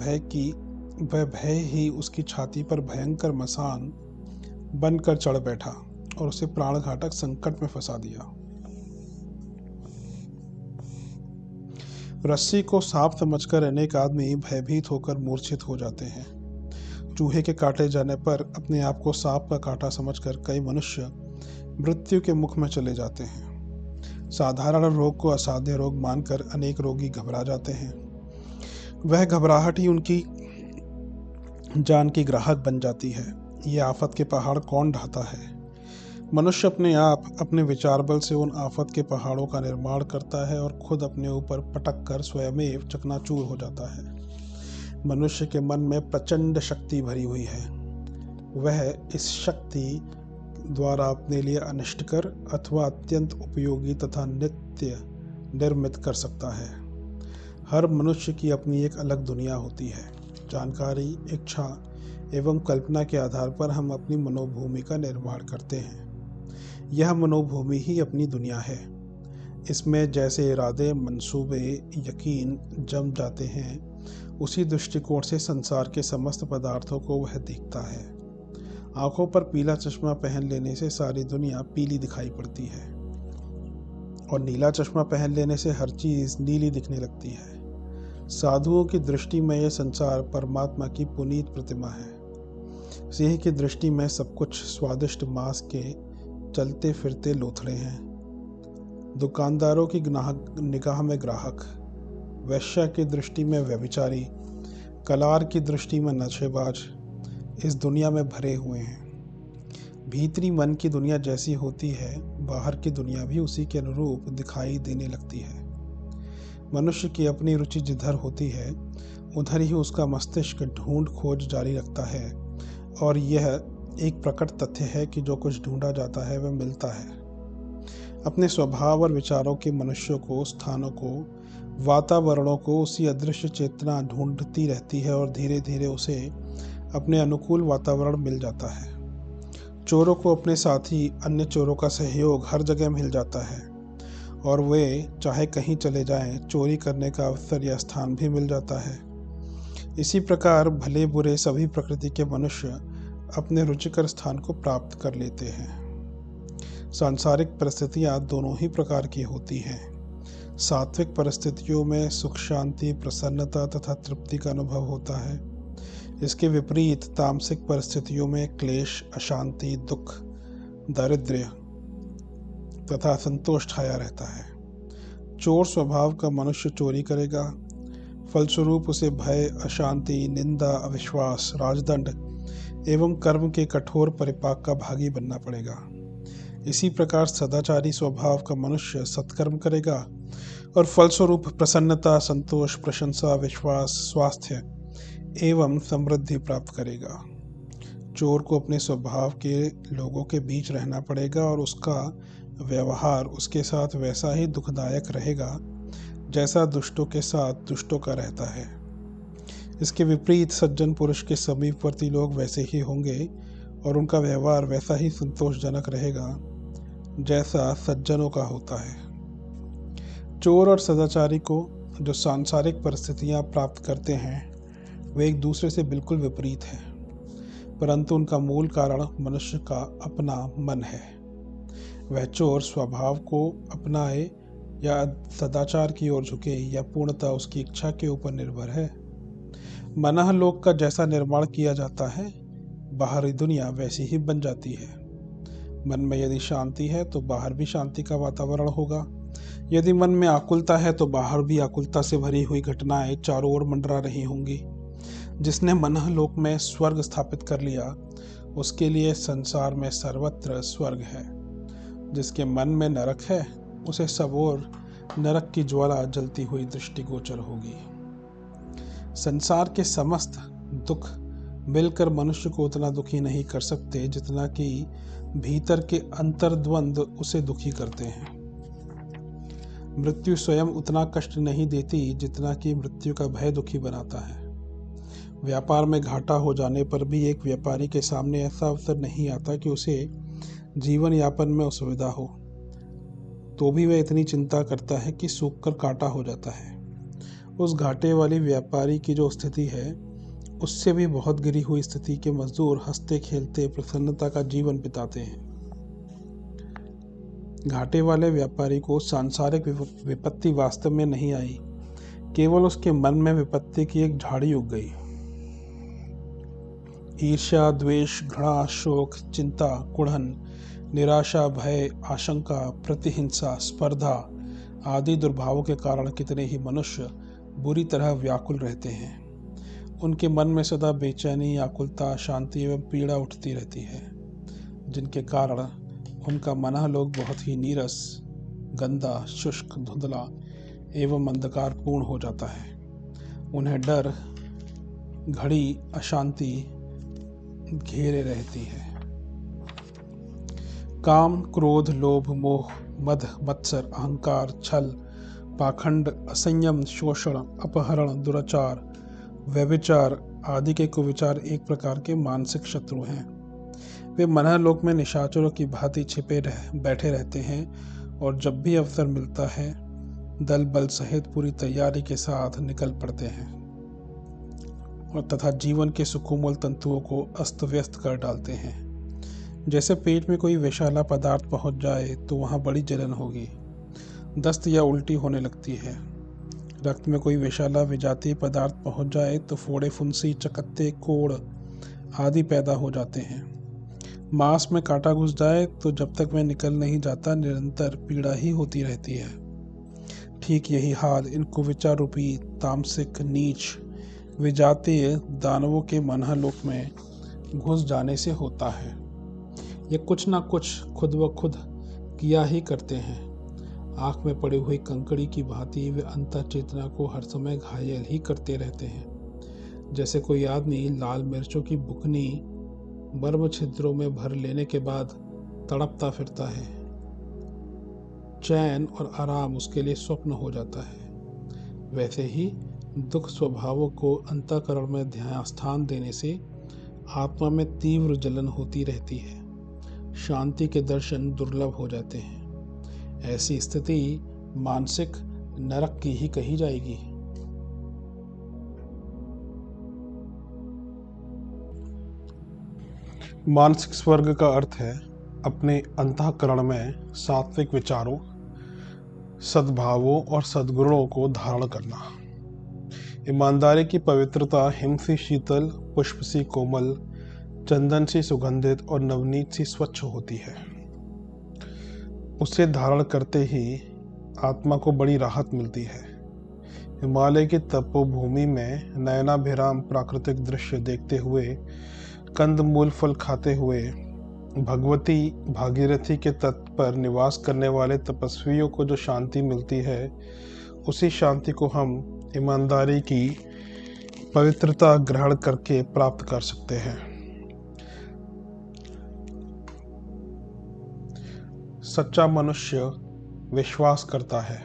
भय ही उसकी छाती पर भयंकर मसान बनकर चढ़ बैठा और उसे प्राणघातक संकट में फंसा दिया। रस्सी को सांप समझकर अनेक आदमी भयभीत होकर मूर्छित हो जाते हैं। चूहे के काटे जाने पर अपने आप को सांप का काटा समझकर कई मनुष्य मृत्यु के मुख में चले जाते हैं। साधारण रोग को असाध्य रोग मानकर अनेक रोगी घबरा जाते हैं। वह घबराहट ही उनकी जान की ग्राहक बन जाती है। ये आफत के पहाड़ कौन ढाता है? मनुष्य अपने आप अपने विचार बल से उन आफत के पहाड़ों का निर्माण करता है और खुद अपने ऊपर पटक कर स्वयं चकनाचूर हो जाता है। मनुष्य के मन में प्रचंड शक्ति भरी हुई है। वह इस शक्ति द्वारा अपने लिए अनिष्टकर अथवा अत्यंत उपयोगी तथा नित्य निर्मित कर सकता है। हर मनुष्य की अपनी एक अलग दुनिया होती है। जानकारी, इच्छा एवं कल्पना के आधार पर हम अपनी मनोभूमि का निर्माण करते हैं। यह मनोभूमि ही अपनी दुनिया है। इसमें जैसे इरादे, मंसूबे, यकीन जम जाते हैं, उसी दृष्टिकोण से संसार के समस्त पदार्थों को वह देखता है। आंखों पर पीला चश्मा पहन लेने से सारी दुनिया पीली दिखाई पड़ती है और नीला चश्मा पहन लेने से हर चीज नीली दिखने लगती है। साधुओं की दृष्टि में यह संसार परमात्मा की पुनीत प्रतिमा है। सिंह की दृष्टि में सब कुछ स्वादिष्ट मांस के चलते फिरते लोथड़े हैं। दुकानदारों की निगाह में ग्राहक, वैश्या की दृष्टि में व्यभिचारी, कलार की दृष्टि में नशेबाज इस दुनिया में भरे हुए हैं। भीतरी मन की दुनिया जैसी होती है, बाहर की दुनिया भी उसी के अनुरूप दिखाई देने लगती है। मनुष्य की अपनी रुचि जिधर होती है उधर ही उसका मस्तिष्क ढूंढ खोज जारी रखता है और यह एक प्रकट तथ्य है कि जो कुछ ढूंढा जाता है वह मिलता है। अपने स्वभाव और विचारों के मनुष्यों को, स्थानों को, वातावरणों को उसी अदृश्य चेतना ढूंढती रहती है और धीरे धीरे उसे अपने अनुकूल वातावरण मिल जाता है। चोरों को अपने साथी अन्य चोरों का सहयोग हर जगह मिल जाता है और वे चाहे कहीं चले जाएं, चोरी करने का अवसर या स्थान भी मिल जाता है। इसी प्रकार भले बुरे सभी प्रकृति के मनुष्य अपने रुचिकर स्थान को प्राप्त कर लेते हैं। सांसारिक परिस्थितियां दोनों ही प्रकार की होती हैं। सात्विक परिस्थितियों में सुख, शांति, प्रसन्नता तथा तृप्ति का अनुभव होता है। इसके विपरीत तामसिक परिस्थितियों में क्लेश, अशांति, दुख, दारिद्र्य तथा असंतोष छाया रहता है। चोर स्वभाव का मनुष्य चोरी करेगा, फलस्वरूप उसे भय, अशांति, निंदा, अविश्वास, राजदंड एवं कर्म के कठोर परिपाक का भागी बनना पड़ेगा। इसी प्रकार सदाचारी स्वभाव का मनुष्य सत्कर्म करेगा और फलस्वरूप प्रसन्नता, संतोष, प्रशंसा, विश्वास, स्वास्थ्य एवं समृद्धि प्राप्त करेगा। चोर को अपने स्वभाव के लोगों के बीच रहना पड़ेगा और उसका व्यवहार उसके साथ वैसा ही दुखदायक रहेगा जैसा दुष्टों के साथ दुष्टों का रहता है। इसके विपरीत सज्जन पुरुष के समीपवर्ती लोग वैसे ही होंगे और उनका व्यवहार वैसा ही संतोषजनक रहेगा जैसा सज्जनों का होता है। चोर और सदाचारी को जो सांसारिक परिस्थितियां प्राप्त करते हैं वे एक दूसरे से बिल्कुल विपरीत हैं, परंतु उनका मूल कारण मनुष्य का अपना मन है। वह चोर स्वभाव को अपनाए या सदाचार की ओर झुके या पूर्णतः उसकी इच्छा के ऊपर निर्भर है। मनः लोक का जैसा निर्माण किया जाता है, बाहरी दुनिया वैसी ही बन जाती है। मन में यदि शांति है तो बाहर भी शांति का वातावरण होगा। यदि मन में आकुलता है तो बाहर भी आकुलता से भरी हुई घटनाएं चारों ओर मंडरा रही होंगी। जिसने मनः लोक में स्वर्ग स्थापित कर लिया, उसके लिए संसार में सर्वत्र स्वर्ग है। जिसके मन में नरक है, उसे सब ओर नरक की ज्वाला जलती हुई दृष्टिगोचर होगी। संसार के समस्त दुख मिलकर मनुष्य को उतना दुखी नहीं कर सकते जितना कि भीतर के अंतर्द्वंद उसे दुखी करते हैं। मृत्यु स्वयं उतना कष्ट नहीं देती जितना कि मृत्यु का भय दुखी बनाता है। व्यापार में घाटा हो जाने पर भी एक व्यापारी के सामने ऐसा अवसर नहीं आता कि उसे जीवन यापन में असुविधा हो, तो भी वह इतनी चिंता करता है कि सूख कर कांटा हो जाता है। उस घाटे वाली व्यापारी की जो स्थिति है, उससे भी बहुत गिरी हुई स्थिति के मजदूर हंसते खेलते प्रसन्नता का जीवन बिताते हैं। घाटे वाले व्यापारी को सांसारिक विपत्ति वास्तव में नहीं आई, केवल उसके मन में विपत्ति की एक झाड़ी उग गई। ईर्ष्या, द्वेष, घृणा, शोक, चिंता, कुढ़न, निराशा, भय, आशंका, प्रतिहिंसा, स्पर्धा आदि दुर्भावों के कारण कितने ही मनुष्य बुरी तरह व्याकुल रहते हैं। उनके मन में सदा बेचैनी, आकुलता, शांति एवं पीड़ा उठती रहती है, जिनके कारण उनका मनःलोक बहुत ही नीरस, गंदा, शुष्क, धुंधला एवं अंधकारपूर्ण हो जाता है। उन्हें डर, घड़ी, अशांति घेरे रहती है। काम, क्रोध, लोभ, मोह, मद, मत्सर, अहंकार, छल, पाखंड, असंयम, शोषण, अपहरण, दुराचार, व्यभिचार आदि के कुविचार एक प्रकार के मानसिक शत्रु हैं। वे मनःलोक में निशाचरों की भांति बैठे रहते हैं और जब भी अवसर मिलता है दल बल सहित पूरी तैयारी के साथ निकल पड़ते हैं और तथा जीवन के सुकोमल तंतुओं को अस्त व्यस्त कर डालते हैं। जैसे पेट में कोई विषैला पदार्थ पहुंच जाए तो वहां बड़ी जलन होगी, दस्त या उल्टी होने लगती है। रक्त में कोई विषैला विजातीय पदार्थ पहुंच जाए तो फोड़े, फुंसी, चकत्ते, कोढ़ आदि पैदा हो जाते हैं। मांस में कांटा घुस जाए तो जब तक वह निकल नहीं जाता निरंतर पीड़ा ही होती रहती है। ठीक यही हाल इन कुविचार रूपी तामसिक, नीच, विजातीय दानवों के मनहलोक में घुस जाने से होता है। ये कुछ ना कुछ खुद ब खुद किया ही करते हैं। आँख में पड़ी हुई कंकड़ी की भांति वे अंतः चेतना को हर समय घायल ही करते रहते हैं। जैसे कोई आदमी लाल मिर्चों की बुकनी मर्म छिद्रों में भर लेने के बाद तड़पता फिरता है। चैन और आराम उसके लिए स्वप्न हो जाता है। वैसे ही दुख स्वभावों को अंतःकरण में ध्यान स्थान देने से आत्मा में तीव्र जलन होती रहती है। शांति के दर्शन दुर्लभ हो जाते हैं। ऐसी स्थिति मानसिक नरक की ही कही जाएगी। मानसिक स्वर्ग का अर्थ है अपने अंतःकरण में सात्विक विचारों, सद्भावों और सद्गुणों को धारण करना। ईमानदारी की पवित्रता हिम सी शीतल, पुष्प सी कोमल, चंदन सी सुगंधित और नवनीत सी स्वच्छ होती है। उसे धारण करते ही आत्मा को बड़ी राहत मिलती है। हिमालय की तपोभूमि में नयनाभिराम प्राकृतिक दृश्य देखते हुए, कंद मूल फल खाते हुए, भगवती भागीरथी के तट पर निवास करने वाले तपस्वियों को जो शांति मिलती है, उसी शांति को हम ईमानदारी की पवित्रता ग्रहण करके प्राप्त कर सकते हैं। सच्चा मनुष्य विश्वास करता है।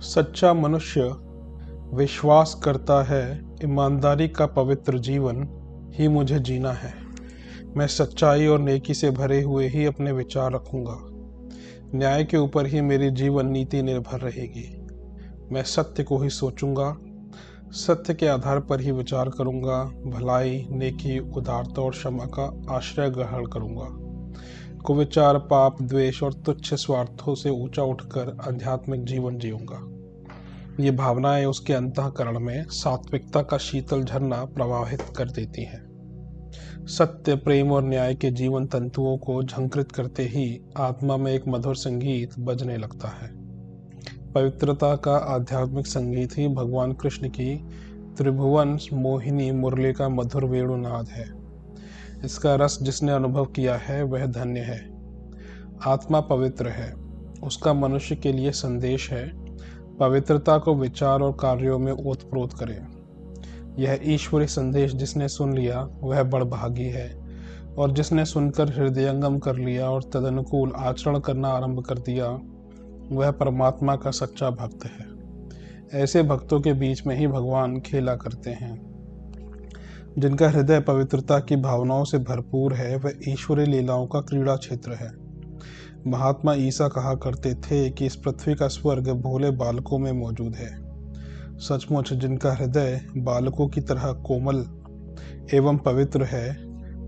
सच्चा मनुष्य विश्वास करता है, ईमानदारी का पवित्र जीवन ही मुझे जीना है। मैं सच्चाई और नेकी से भरे हुए ही अपने विचार रखूंगा। न्याय के ऊपर ही मेरी जीवन नीति निर्भर रहेगी। मैं सत्य को ही सोचूंगा, सत्य के आधार पर ही विचार करूंगा। भलाई, नेकी, उदारता और क्षमा का आश्रय ग्रहण करूंगा। कुविचार, पाप, द्वेष और तुच्छ स्वार्थों से ऊंचा उठकर आध्यात्मिक जीवन जीऊंगा। ये भावनाएं उसके अंतःकरण में सात्विकता का शीतल झरना प्रवाहित कर देती हैं। सत्य, प्रेम और न्याय के जीवन तंतुओं को झंकृत करते ही आत्मा में एक मधुर संगीत बजने लगता है। पवित्रता का आध्यात्मिक संगीत ही भगवान कृष्ण की त्रिभुवन मोहिनी मुरली का मधुर वेणुनाद है। इसका रस जिसने अनुभव किया है वह धन्य है। आत्मा पवित्र है, उसका मनुष्य के लिए संदेश है, पवित्रता को विचार और कार्यों में ओतप्रोत करें। यह ईश्वरीय संदेश जिसने सुन लिया वह बड़भागी है, और जिसने सुनकर हृदयंगम कर लिया और तदनुकूल आचरण करना आरंभ कर दिया वह परमात्मा का सच्चा भक्त है। ऐसे भक्तों के बीच में ही भगवान खेला करते हैं। जिनका हृदय पवित्रता की भावनाओं से भरपूर है वह ईश्वरीय लीलाओं का क्रीड़ा क्षेत्र है। महात्मा ईसा कहा करते थे कि इस पृथ्वी का स्वर्ग भोले बालकों में मौजूद है। सचमुच जिनका हृदय बालकों की तरह कोमल एवं पवित्र है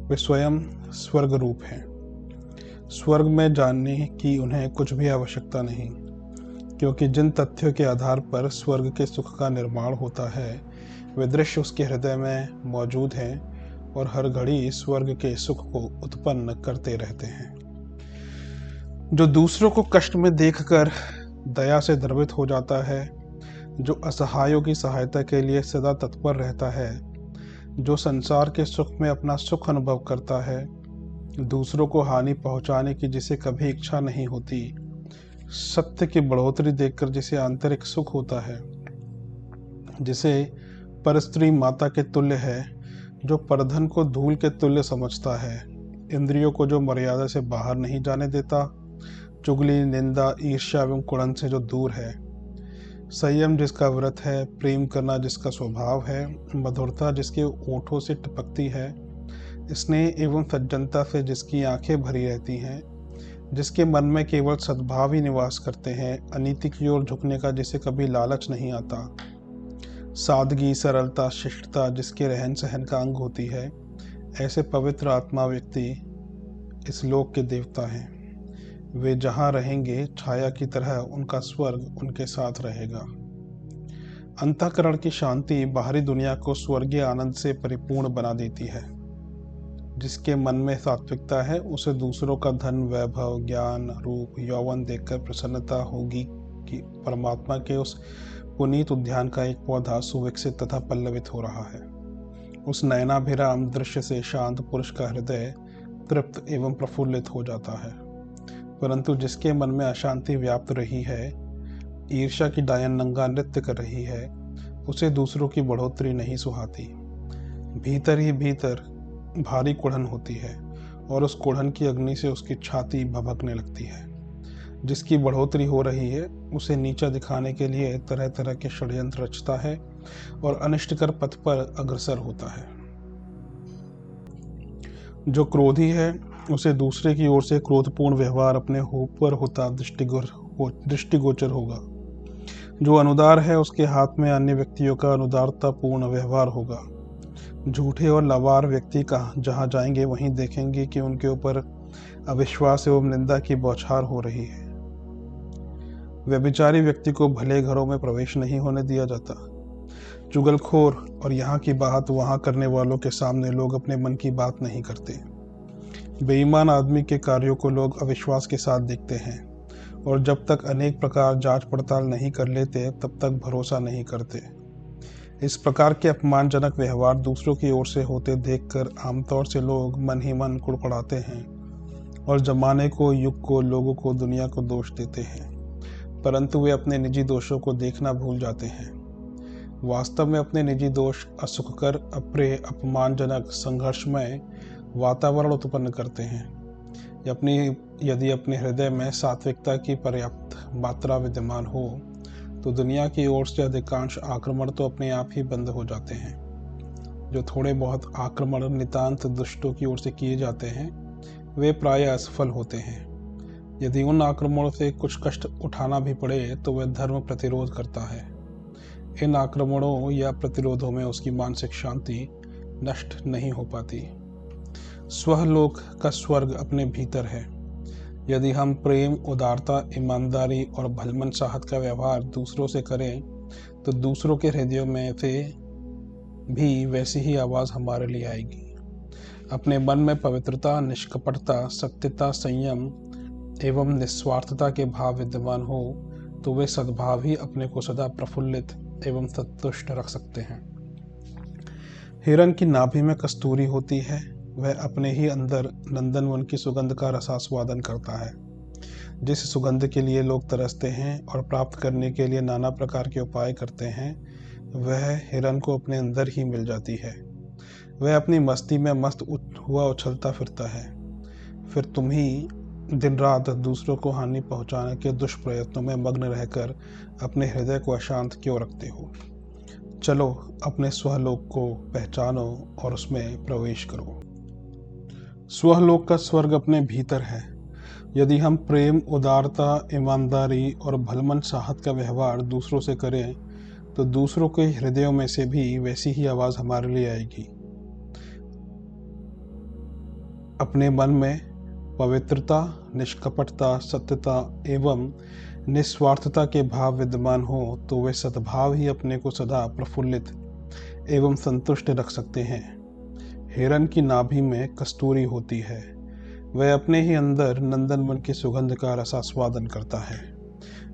वे स्वयं स्वर्ग रूप हैं। स्वर्ग में जानने की उन्हें कुछ भी आवश्यकता नहीं, क्योंकि जिन तथ्यों के आधार पर स्वर्ग के सुख का निर्माण होता है वे दृश्य उसके हृदय में मौजूद हैं और हर घड़ी स्वर्ग के सुख को उत्पन्न करते रहते हैं। जो दूसरों को कष्ट में देखकर दया से द्रवित हो जाता है, जो असहायों की सहायता के लिए सदा तत्पर रहता है, जो संसार के सुख में अपना सुख अनुभव करता है, दूसरों को हानि पहुंचाने की जिसे कभी इच्छा नहीं होती, सत्य की बढ़ोतरी देखकर जिसे आंतरिक सुख होता है, जिसे परस्त्री माता के तुल्य है, जो परधन को धूल के तुल्य समझता है, इंद्रियों को जो मर्यादा से बाहर नहीं जाने देता, चुगली, निंदा, ईर्ष्या एवं कुड़न से जो दूर है, संयम जिसका व्रत है, प्रेम करना जिसका स्वभाव है, मधुरता जिसके ओठों से टपकती है, स्नेह एवं सज्जनता से जिसकी आंखें भरी रहती हैं, जिसके मन में केवल सद्भाव ही निवास करते हैं, अनीति की ओर झुकने का जिसे कभी लालच नहीं आता, सादगी, सरलता, शिष्टता जिसके रहन सहन का अंग होती है, ऐसे पवित्र आत्मा व्यक्ति इस लोक के देवता हैं। वे जहाँ रहेंगे छाया की तरह उनका स्वर्ग उनके साथ रहेगा। अंतःकरण की शांति बाहरी दुनिया को स्वर्गीय आनंद से परिपूर्ण बना देती है। जिसके मन में सात्विकता है उसे दूसरों का धन, वैभव, ज्ञान, रूप, यौवन देखकर प्रसन्नता होगी कि परमात्मा के उस पुनीत उद्यान का एक पौधा सुविकसित तथा पल्लवित हो रहा है। उस नयनाभिराम दृश्य से शांत पुरुष का हृदय तृप्त एवं प्रफुल्लित हो जाता है। परंतु जिसके मन में अशांति व्याप्त रही है, ईर्ष्या की डायन नंगा नृत्य कर रही है, उसे दूसरों की बढ़ोतरी नहीं सुहाती। भीतर ही भीतर भारी कुढ़न होती है और उस कुढ़न की अग्नि से उसकी छाती भभकने लगती है। जिसकी बढ़ोतरी हो रही है उसे नीचा दिखाने के लिए तरह तरह के षड्यंत्र रचता है और अनिष्टकर पथ पर अग्रसर होता है। जो क्रोधी है उसे दूसरे की ओर से क्रोधपूर्ण व्यवहार अपने ऊपर होता दृष्टिगोचर होगा। जो अनुदार है उसके हाथ में अन्य व्यक्तियों का अनुदारतापूर्ण व्यवहार होगा। झूठे और लवार व्यक्ति का जहाँ जाएंगे वहीं देखेंगे कि उनके ऊपर अविश्वास एवं निंदा की बौछार हो रही है। व्यभिचारी व्यक्ति को भले घरों में प्रवेश नहीं होने दिया जाता। चुगलखोर और यहाँ की बात वहाँ करने वालों के सामने लोग अपने मन की बात नहीं करते। बेईमान आदमी के कार्यों को लोग अविश्वास के साथ देखते हैं और जब तक अनेक प्रकार जांच पड़ताल नहीं कर लेते तब तक भरोसा नहीं करते। इस प्रकार के अपमानजनक व्यवहार दूसरों की ओर से होते देखकर आमतौर से लोग मन ही मन कुड़कुड़ाते हैं और जमाने को, युग को, लोगों को, दुनिया को दोष देते हैं। परंतु वे अपने निजी दोषों को देखना भूल जाते हैं। वास्तव में अपने निजी दोष असुखकर, अप्रिय, अपमानजनक, संघर्षमय वातावरण उत्पन्न करते हैं। यदि अपने हृदय में सात्विकता की पर्याप्त मात्रा विद्यमान हो तो दुनिया की ओर से अधिकांश आक्रमण तो अपने आप ही बंद हो जाते हैं। जो थोड़े बहुत आक्रमण नितांत दुष्टों की ओर से किए जाते हैं वे प्रायः असफल होते हैं। यदि उन आक्रमणों से कुछ कष्ट उठाना भी पड़े तो वह धर्म प्रतिरोध करता है। इन आक्रमणों या प्रतिरोधों में उसकी मानसिक शांति नष्ट नहीं हो पाती। स्वलोक का स्वर्ग अपने भीतर है। यदि हम प्रेम, उदारता, ईमानदारी और भलमन साहत का व्यवहार दूसरों से करें तो दूसरों के हृदयों में से भी वैसी ही आवाज़ हमारे लिए आएगी। अपने मन में पवित्रता, निष्कपटता, सत्यता, संयम एवं निस्वार्थता के भाव विद्यमान हो तो वे सद्भाव ही अपने को सदा प्रफुल्लित एवं संतुष्ट रख सकते हैं। हिरण की नाभि में कस्तूरी होती है, वह अपने ही अंदर नंदनवन की सुगंध का रसास्वादन करता है। जिस सुगंध के लिए लोग तरसते हैं और प्राप्त करने के लिए नाना प्रकार के उपाय करते हैं वह हिरण को अपने अंदर ही मिल जाती है। वह अपनी मस्ती में मस्त हुआ उछलता फिरता है। फिर तुम ही दिन रात दूसरों को हानि पहुंचाने के दुष्प्रयत्नों में मग्न रहकर अपने हृदय को अशांत क्यों रखते हो? चलो अपने स्वलोक को पहचानो और उसमें प्रवेश करो। स्वलोक का स्वर्ग अपने भीतर है। यदि हम प्रेम, उदारता, ईमानदारी और भलमन साहत का व्यवहार दूसरों से करें तो दूसरों के हृदयों में से भी वैसी ही आवाज़ हमारे लिए आएगी। अपने मन में पवित्रता, निष्कपटता, सत्यता एवं निस्वार्थता के भाव विद्यमान हो तो वे सद्भाव ही अपने को सदा प्रफुल्लित एवं संतुष्ट रख सकते हैं। हिरण की नाभि में कस्तूरी होती है, वह अपने ही अंदर नंदनवन की सुगंध का रसास्वादन करता है।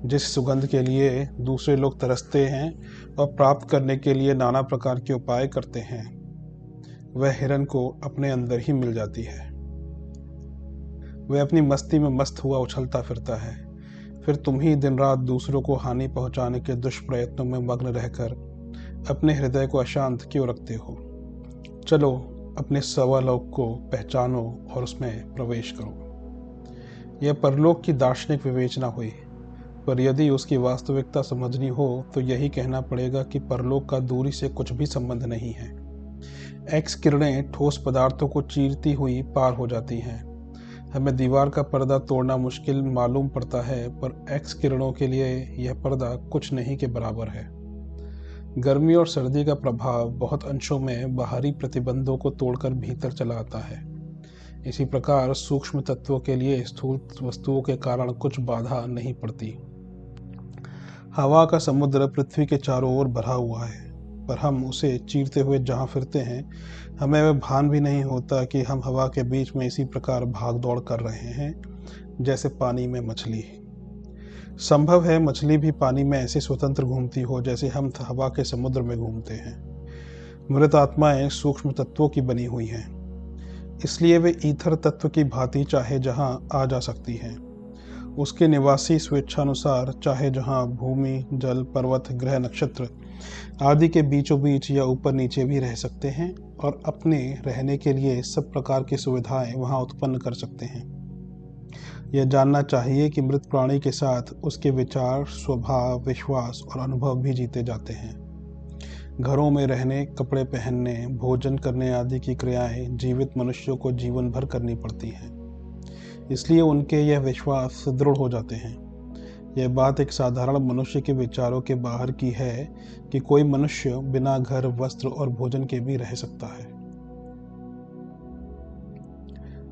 जिस सुगंध के लिए दूसरे लोग तरसते हैं और प्राप्त करने के लिए नाना प्रकार के उपाय करते हैं वह हिरण को अपने अंदर ही मिल जाती है। वह अपनी मस्ती में मस्त हुआ उछलता फिरता है। फिर तुम ही दिन रात दूसरों को हानि पहुंचाने के दुष्प्रयत्नों में मग्न रहकर अपने हृदय को अशांत क्यों रखते हो? चलो अपने स्वलोक को पहचानो और उसमें प्रवेश करो। यह परलोक की दार्शनिक विवेचना हुई, पर यदि उसकी वास्तविकता समझनी हो तो यही कहना पड़ेगा कि परलोक का दूरी से कुछ भी संबंध नहीं है। एक्स किरणें ठोस पदार्थों को चीरती हुई पार हो जाती हैं। हमें दीवार का पर्दा तोड़ना मुश्किल मालूम पड़ता है, पर एक्स किरणों के लिए यह पर्दा कुछ नहीं के बराबर है। गर्मी और सर्दी का प्रभाव बहुत अंशों में बाहरी प्रतिबंधों को तोड़कर भीतर चला आता है। इसी प्रकार सूक्ष्म तत्वों के लिए स्थूल वस्तुओं के कारण कुछ बाधा नहीं पड़ती। हवा का समुद्र पृथ्वी के चारों ओर भरा हुआ है, पर हम उसे चीरते हुए जहाँ फिरते हैं, हमें वह भान भी नहीं होता कि हम हवा के बीच में इसी प्रकार भाग दौड़ कर रहे हैं जैसे पानी में मछली। संभव है मछली भी पानी में ऐसे स्वतंत्र घूमती हो जैसे हम हवा के समुद्र में घूमते हैं। मृत आत्माएं सूक्ष्म तत्वों की बनी हुई हैं, इसलिए वे ईथर तत्व की भांति चाहे जहां आ जा सकती हैं। उसके निवासी स्वेच्छानुसार चाहे जहां भूमि, जल, पर्वत, ग्रह, नक्षत्र आदि के बीचों बीच या ऊपर नीचे भी रह सकते हैं और अपने रहने के लिए सब प्रकार की सुविधाएं वहां उत्पन्न कर सकते हैं। यह जानना चाहिए कि मृत प्राणी के साथ उसके विचार, स्वभाव, विश्वास और अनुभव भी जीते जाते हैं। घरों में रहने, कपड़े पहनने, भोजन करने आदि की क्रियाएं जीवित मनुष्यों को जीवन भर करनी पड़ती हैं, इसलिए उनके यह विश्वास सुदृढ़ हो जाते हैं। यह बात एक साधारण मनुष्य के विचारों के बाहर की है कि कोई मनुष्य बिना घर, वस्त्र और भोजन के भी रह सकता है।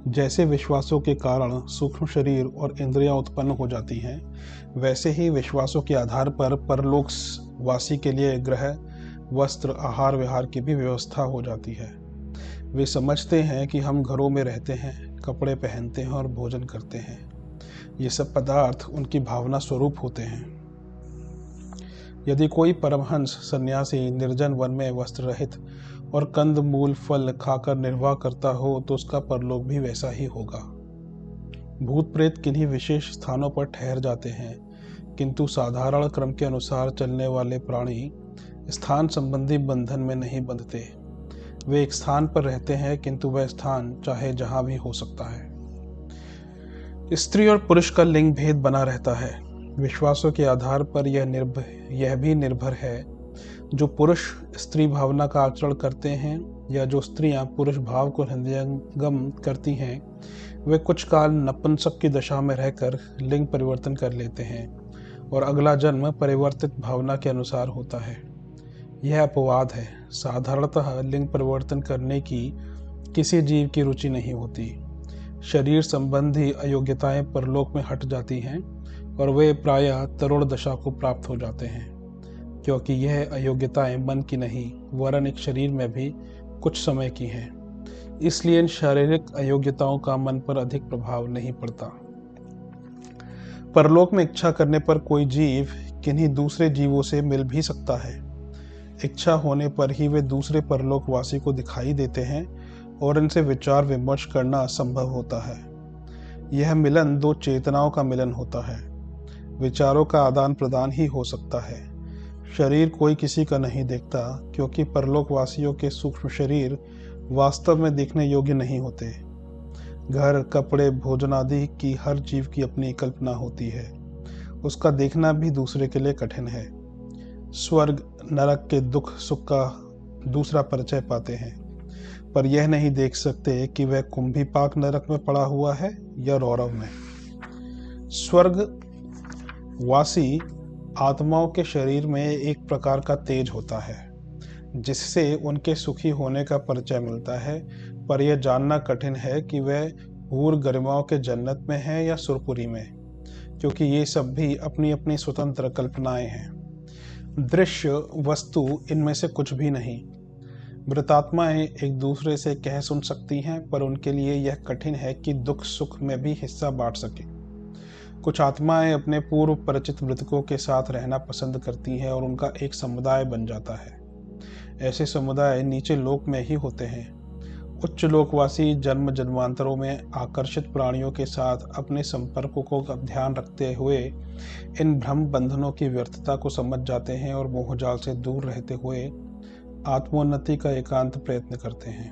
जैसे विश्वासों के कारण सूक्ष्म शरीर और इंद्रियां उत्पन्न हो जाती हैं, वैसे ही विश्वासों के आधार पर परलोक वासी के लिए ग्रह, वस्त्र, आहार विहार की भी व्यवस्था हो जाती है। वे समझते हैं कि हम घरों में रहते हैं, कपड़े पहनते हैं और भोजन करते हैं। ये सब पदार्थ उनकी भावना स्वरूप होते हैं। यदि कोई परमहंस सन्यासी निर्जन वन में वस्त्र रहित और कंद मूल फल खाकर निर्वाह करता हो तो उसका परलोक भी वैसा ही होगा। भूत प्रेत किन्हीं विशेष स्थानों पर ठहर जाते हैं, किंतु साधारण क्रम के अनुसार चलने वाले प्राणी स्थान संबंधी बंधन में नहीं बंधते। वे एक स्थान पर रहते हैं, किंतु वह स्थान चाहे जहां भी हो सकता है। स्त्री और पुरुष का लिंग भेद बना रहता है। विश्वासों के आधार पर यह भी निर्भर है। जो पुरुष स्त्री भावना का आचरण करते हैं या जो स्त्रियां पुरुष भाव को हृदयंगम करती हैं, वे कुछ काल नपुंसक की दशा में रहकर लिंग परिवर्तन कर लेते हैं और अगला जन्म परिवर्तित भावना के अनुसार होता है। यह अपवाद है। साधारणतः लिंग परिवर्तन करने की किसी जीव की रुचि नहीं होती। शरीर संबंधी अयोग्यताएं परलोक में हट जाती हैं और वे प्रायः तरुण दशा को प्राप्त हो जाते हैं, क्योंकि यह अयोग्यताएं मन की नहीं वरन एक शरीर में भी कुछ समय की हैं। इसलिए इन शारीरिक अयोग्यताओं का मन पर अधिक प्रभाव नहीं पड़ता। परलोक में इच्छा करने पर कोई जीव किन्हीं दूसरे जीवों से मिल भी सकता है। इच्छा होने पर ही वे दूसरे परलोकवासी को दिखाई देते हैं और इनसे विचार विमर्श करना संभव होता है। यह मिलन दो चेतनाओं का मिलन होता है। विचारों का आदान प्रदान ही हो सकता है। शरीर कोई किसी का नहीं देखता, क्योंकि परलोकवासियों के सूक्ष्म शरीर वास्तव में देखने योग्य नहीं होते। घर, कपड़े, भोजन आदि की हर जीव की अपनी कल्पना होती है। उसका देखना भी दूसरे के लिए कठिन है। स्वर्ग, नरक के दुख सुख का दूसरा परिचय पाते हैं, पर यह नहीं देख सकते कि वह कुंभीपाक नरक में पड़ा हुआ है या रौरव में। स्वर्ग वासी आत्माओं के शरीर में एक प्रकार का तेज होता है, जिससे उनके सुखी होने का परिचय मिलता है, पर यह जानना कठिन है कि वह हूर गरिमाओं के जन्नत में है या सुरपुरी में, क्योंकि ये सब भी अपनी अपनी स्वतंत्र कल्पनाएं हैं। दृश्य वस्तु इनमें से कुछ भी नहीं। मृतात्माएं एक दूसरे से कह सुन सकती हैं, पर उनके लिए यह कठिन है कि दुख सुख में भी हिस्सा बांट सके। कुछ आत्माएं अपने पूर्व परिचित मृतकों के साथ रहना पसंद करती हैं और उनका एक समुदाय बन जाता है। ऐसे समुदाय नीचे लोक में ही होते हैं। उच्च लोकवासी जन्म जन्मांतरों में आकर्षित प्राणियों के साथ अपने संपर्कों को ध्यान रखते हुए इन भ्रम बंधनों की व्यर्थता को समझ जाते हैं और मोहजाल से दूर रहते हुए आत्मोन्नति का एकांत प्रयत्न करते हैं।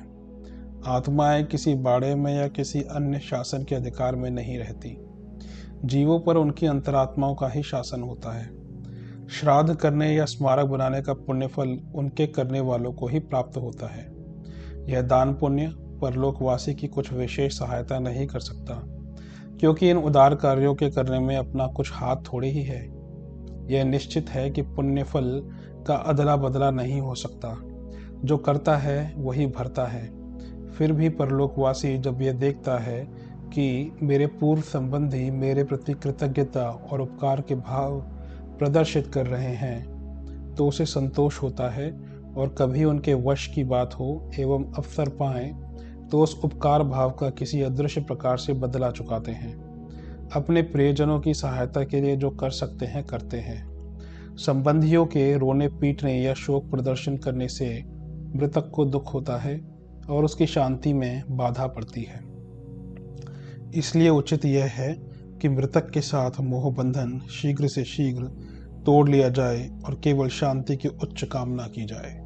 आत्माएं किसी बाड़े में या किसी अन्य शासन के अधिकार में नहीं रहती। जीवों पर उनकी अंतरात्माओं का ही शासन होता है। श्राद्ध करने या स्मारक बनाने का पुण्यफल उनके करने वालों को ही प्राप्त होता है। यह दान पुण्य परलोकवासी की कुछ विशेष सहायता नहीं कर सकता, क्योंकि इन उदार कार्यों के करने में अपना कुछ हाथ थोड़ी ही है। यह निश्चित है कि पुण्यफल का अदला बदला नहीं हो सकता। जो करता है वही भरता है। फिर भी परलोकवासी जब यह देखता है कि मेरे पूर्व संबंधी मेरे प्रति कृतज्ञता और उपकार के भाव प्रदर्शित कर रहे हैं तो उसे संतोष होता है, और कभी उनके वश की बात हो एवं अवसर पाएं तो उस उपकार भाव का किसी अदृश्य प्रकार से बदला चुकाते हैं। अपने प्रियजनों की सहायता के लिए जो कर सकते हैं करते हैं। संबंधियों के रोने पीटने या शोक प्रदर्शन करने से मृतक को दुख होता है और उसकी शांति में बाधा पड़ती है। इसलिए उचित यह है कि मृतक के साथ मोह बंधन शीघ्र से शीघ्र तोड़ लिया जाए और केवल शांति की उच्च कामना की जाए।